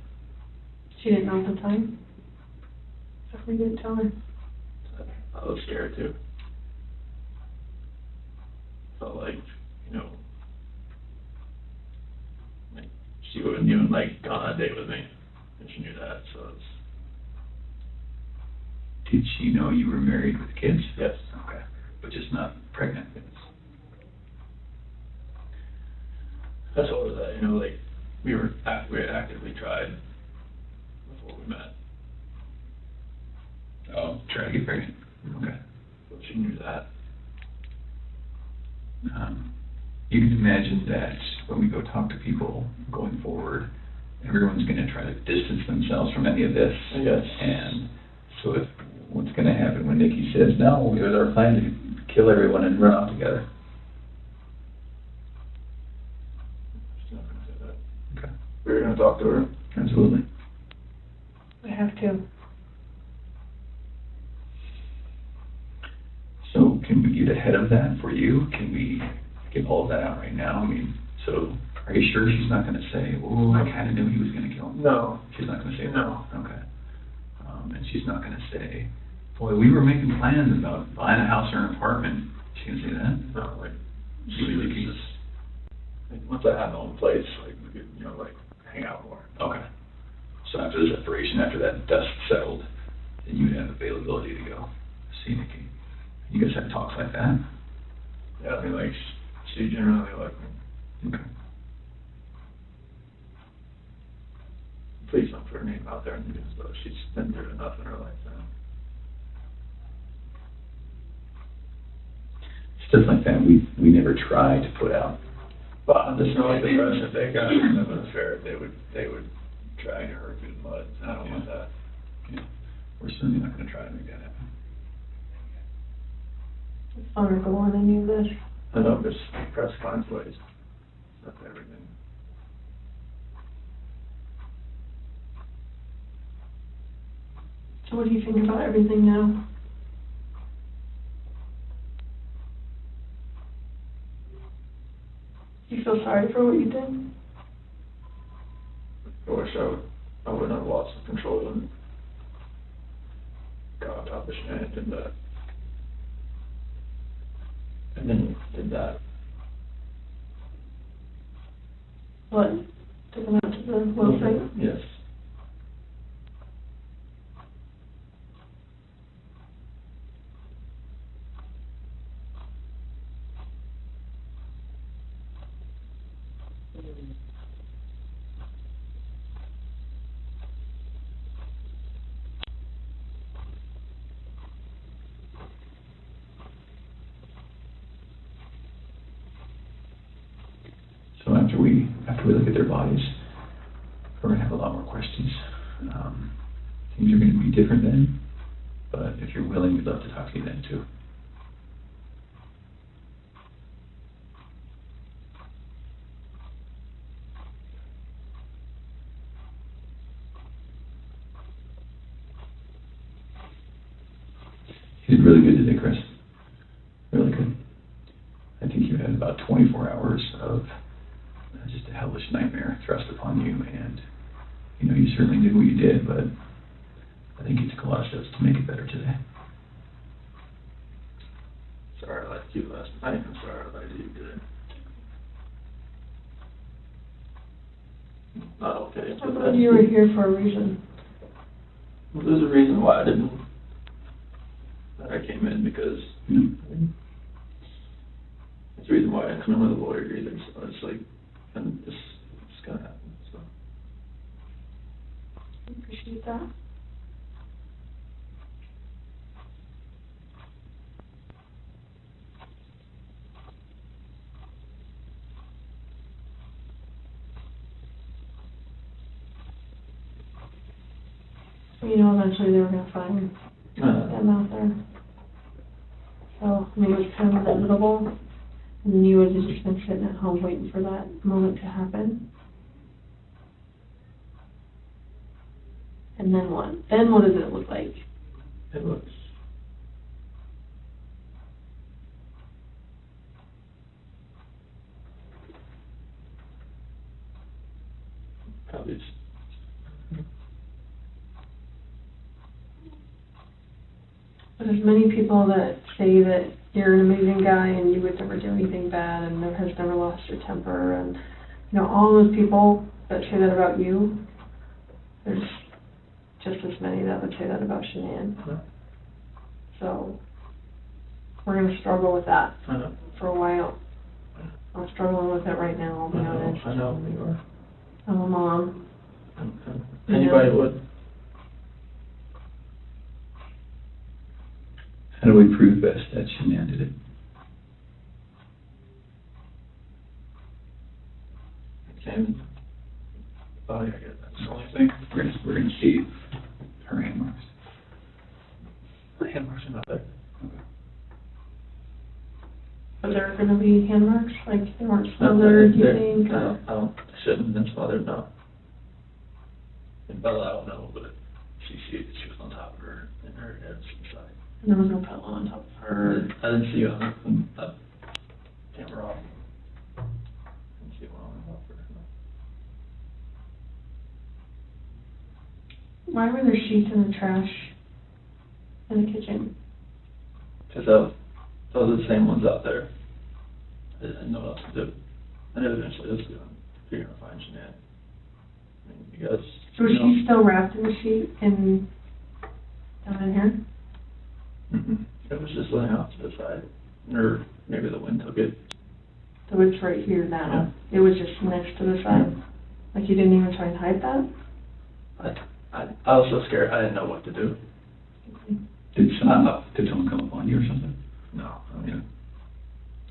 She didn't know at the time? How come you didn't tell her? I was scared too. Felt like, you know, like she wouldn't even like gone on a date with me, and she knew that. So it's. Did she know you were married with kids? Yes. Okay. But just not pregnant kids? I told her that, you know, like we had actively tried before we met. Oh, try to get pregnant. Okay. So she knew that. You can imagine that when we go talk to people going forward, everyone's going to try to distance themselves from any of this. Yes. And so what's going to happen when Nikki says, no, it was our plan to kill everyone and run off together? She's not gonna say that. Okay. We're gonna talk to her. Absolutely. I have to. So can we get ahead of that for you? Can we get all of that out right now? I mean, so are you sure she's not going to say, oh, I kind of knew he was going to kill him? No. She's not going to say that? No. Okay. And she's not going to say, boy, we were making plans about buying a house or an apartment. She going to say that? No, like She was just like, once I had my own place, like we could, you know, like hang out more. Okay. So after the separation, after that dust settled, then you have availability to go see Nikki. You guys have talks like that? Yeah, I mean, like she generally liked me. Okay. Please don't put her name out there in the news, though. She's been through enough in her life now. Stuff like that, we never try to put out. But I just know, like, the press, if they got an affair, they would dragging her through the mud. I don't want that. Yeah. We're certainly not gonna try to make that happen. It's vulnerable on any of this. I know, just press finds ways. That's everything. So what do you think about everything now? Do you feel sorry for what you did? I wish I wouldn't have lost the control and got on top of Shannon and did that. And then did that. What? Took him out to the well site? Yes. So after we look at their bodies, we're gonna have a lot more questions. Things are gonna be different then, but if you're willing, we'd love to talk to you then too. You did really good today, Chris. Really good. I think you had about 24 hours of just a hellish nightmare thrust upon you, and you certainly did what you did, but I think you took a lot of steps to make it better today. Sorry I lied to you last night. I'm sorry I lied to you today. Not okay. I thought you were here for a reason. Well, there's a reason why I came in, because it's the reason why I didn't come in with a lawyer either. So it's like, and this gonna happen. So I appreciate that. Eventually they were gonna find them out there. So, I mean, it was kind of inevitable. And then you would have just been sitting at home waiting for that moment to happen. And then what? Then what does it look like? it looks. Probably just. But there's many people that say that you're an amazing guy and you would never do anything bad and has never lost your temper, and all those people that say that about you, there's just as many that would say that about Shanann. So we're going to struggle with that for a while. I'm struggling with it right now, I'll be honest. I know you are. I'm a mom. Anybody would. How do we prove best that Shanann did it? Came. Oh, yeah, I get that. That's the only thing. We're gonna see her hand marks. The hand marks are not there. Are there going to be hand marks? Like, they weren't smothered, do you think? I shouldn't have been smothered, no. And Bella, I don't know, but she was on top of her, and her head was inside. And there was no pillow on top of her. I didn't see you on that camera off. I didn't see one on top of her. Why were there sheets in the trash in the kitchen? Because those are the same ones out there. I didn't know what else to do. And eventually you're going to find Shanann. I mean, you guys. So was she still wrapped in the sheet and down in here? It was just laying off to the side. Or maybe the wind took it. So it's right here now. Yeah. It was just next to the side. Like you didn't even try and hide that? I was so scared, I didn't know what to do. Did someone come upon you or something? No, I mean,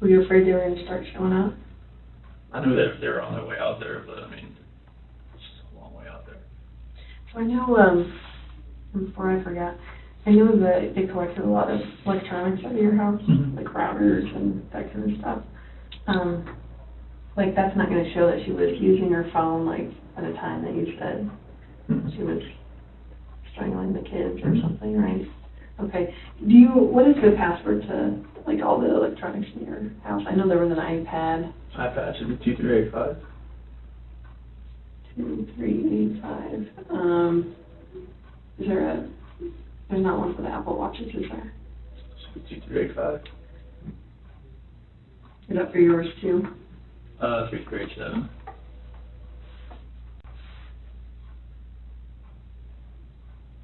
Were you afraid they were going to start showing up? I knew they were on their way out there, but I mean, it's a long way out there. So I know, before I forgot, I know that they collected a lot of electronics out of your house, Mhm. like routers and that kind of stuff. Like, that's not gonna show that she was using her phone, like, at a time that you said Mhm. she was strangling the kids or Mhm. something, right? Okay. What is the password to, like, all the electronics in your house? I know there was an iPad, iPad should be 2385. 2385. There's not one for the Apple Watches, is there? Should be 2385. Is that for yours too? 3387.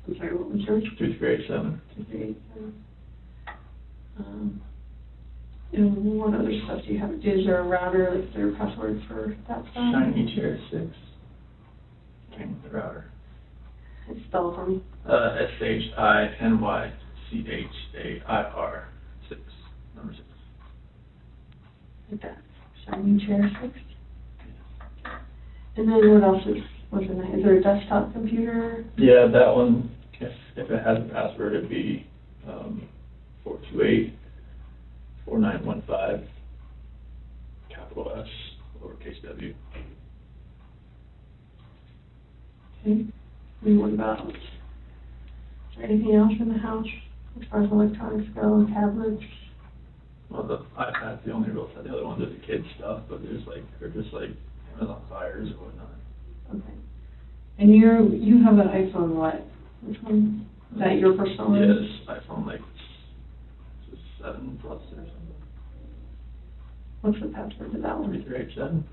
I'm sorry, what was yours? 3387. 2387. And what other stuff do you have? Is there a router, like, is there a password for that stuff? Shiny Chair 6. And the router. Spell it for me. SHINYCHAIR 6. Number 6. Like that. Shiny Chair 6. And then what else what's in there? Is there a desktop computer? Yeah, that one, if it has a password, it'd be 428-4915, capital S, lowercase w. Okay. And what about, is there anything else in the house as far as electronics go, tablets? Well, the iPad's the only real set. The other ones are the kids' stuff, but they're just like Amazon Fires or whatnot. Okay. And you have an iPhone what? Which one? Is that your personal one? Yes, iPhone like 7 Plus or something. What's the password to that one? 3387.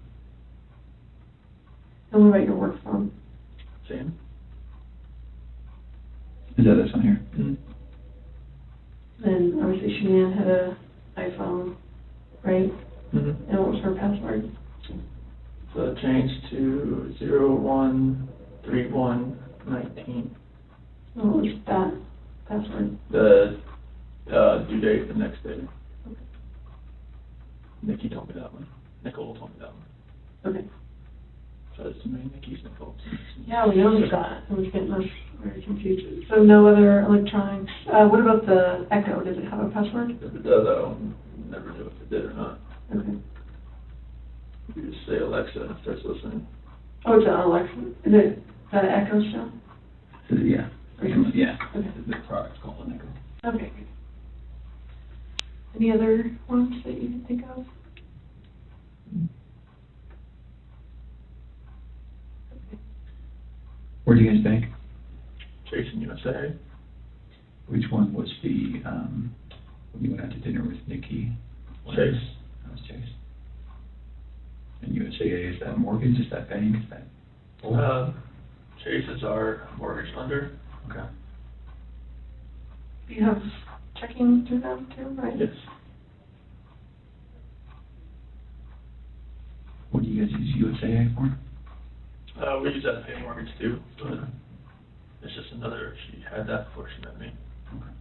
And what about your work phone? Same. Is that this one here? Mm-hmm. And obviously Shanann had a iPhone, right? Mm-hmm. And what was her password? So it changed to 013119. And what was that password? The due date the next day. Nikki told me that one. Nicole told me that one. Okay. So there's too many Nickies, Nicole. Yeah, we noticed that. It was getting us very confused. So no other electronics. What about the Echo? Does it have a password? If it does, I'll never know if it did or not. Okay. You just say Alexa and it starts listening. Oh, it's an Alexa. Is it that Echo still? Yeah. Yeah. Okay. The product's called an Echo. Okay. Any other ones that you can think of? Where do you guys bank? Chasing USA. Which one was the, when you went out to dinner with Nikki? Chase. That was Chase. And USAA, is that mortgage, is that bank, is that? Chase is our mortgage lender. Okay. Do you have checking through them too, right? Yes. What do you guys use USAA for? We use that to pay mortgage too, but it's just another, she had that before she met me. Okay.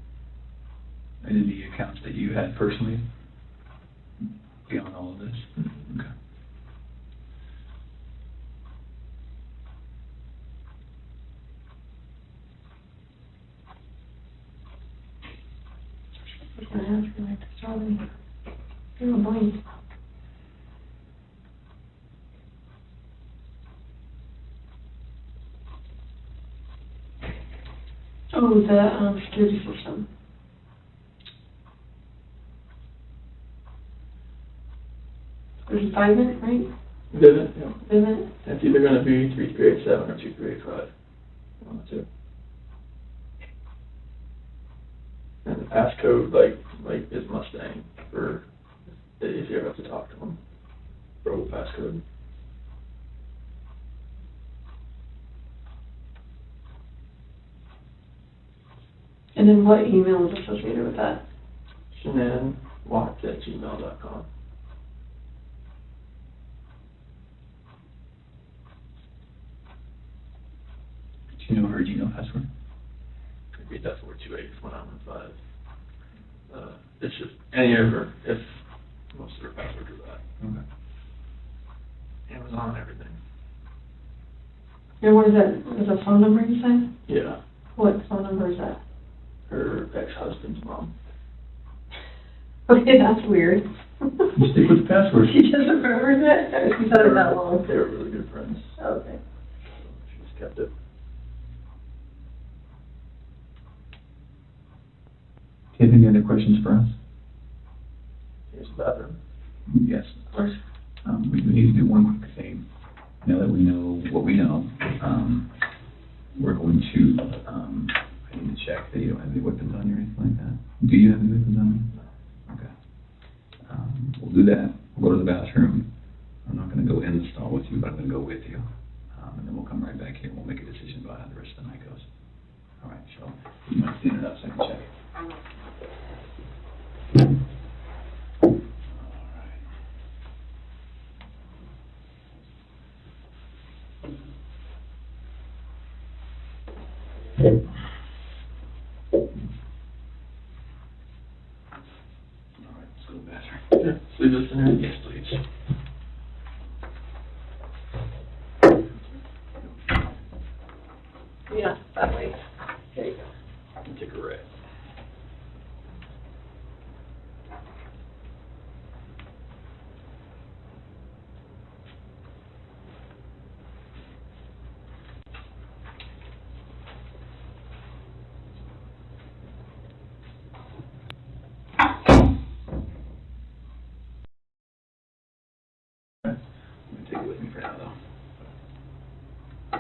And then the accounts that you had personally, beyond all of this? Okay. I was gonna ask you, like, sorry. You're a blank. Oh, the security system. There's a Vivint, right? Vivint, yeah. Vivint. It's either gonna be 3387 or 2385. One of the two. And the passcode, like is Mustang for if you ever have to talk to them. Bro passcode. And then what email is associated with that? ShanannWatts@gmail.com. Do you know her Gmail password? Repeat that 428-1915. It's just any of her, if most of her passwords are that. Okay. Amazon, everything. And what is that? Is a phone number you said? Yeah, What phone number is that? her ex-husband's mom. Okay, that's weird. You stick with the password. She just remembers it? Or she's had it that long? They were really good friends. Okay. She's kept it. Do you have any other questions for us? Here's the bathroom. Yes, of course. We need to do one quick thing. Now that we know what we know, we're going to, I need to check that you don't have any weapons on you or anything like that. Do you have any weapons on you? Okay. We'll do that. We'll go to the bathroom. I'm not gonna go in the stall with you, but I'm gonna go with you. And then we'll come right back here and we'll make a decision about how the rest of the night goes. All right, so you might stand it up so I can check. All right, let's go to the bathroom. Yeah, leave this in here. Yes, please. Yeah, that way. There you go. Take a right. I'm gonna take it with me for now, though.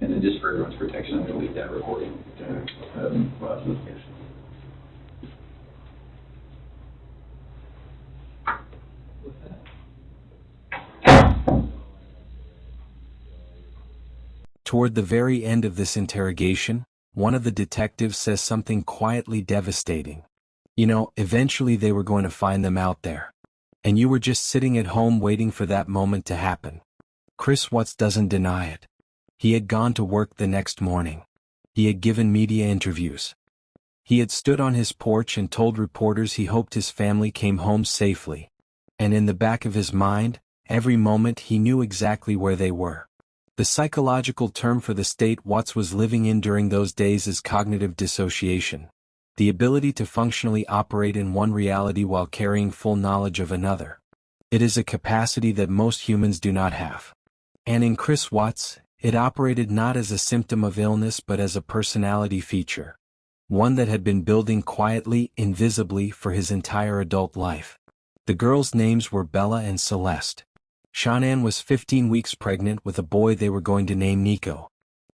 And then just for everyone's protection, I'm gonna leave that recording. Roger. Yes. Toward the very end of this interrogation, one of the detectives says something quietly devastating. You know, eventually they were going to find them out there. And you were just sitting at home waiting for that moment to happen. Chris Watts doesn't deny it. He had gone to work the next morning. He had given media interviews. He had stood on his porch and told reporters he hoped his family came home safely. And in the back of his mind, every moment he knew exactly where they were. The psychological term for the state Watts was living in during those days is cognitive dissociation, the ability to functionally operate in one reality while carrying full knowledge of another. It is a capacity that most humans do not have. And in Chris Watts, it operated not as a symptom of illness but as a personality feature, one that had been building quietly, invisibly for his entire adult life. The girls' names were Bella and Celeste. Shanann was 15 weeks pregnant with a boy they were going to name Nico.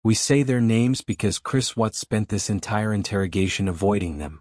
We say their names because Chris Watts spent this entire interrogation avoiding them.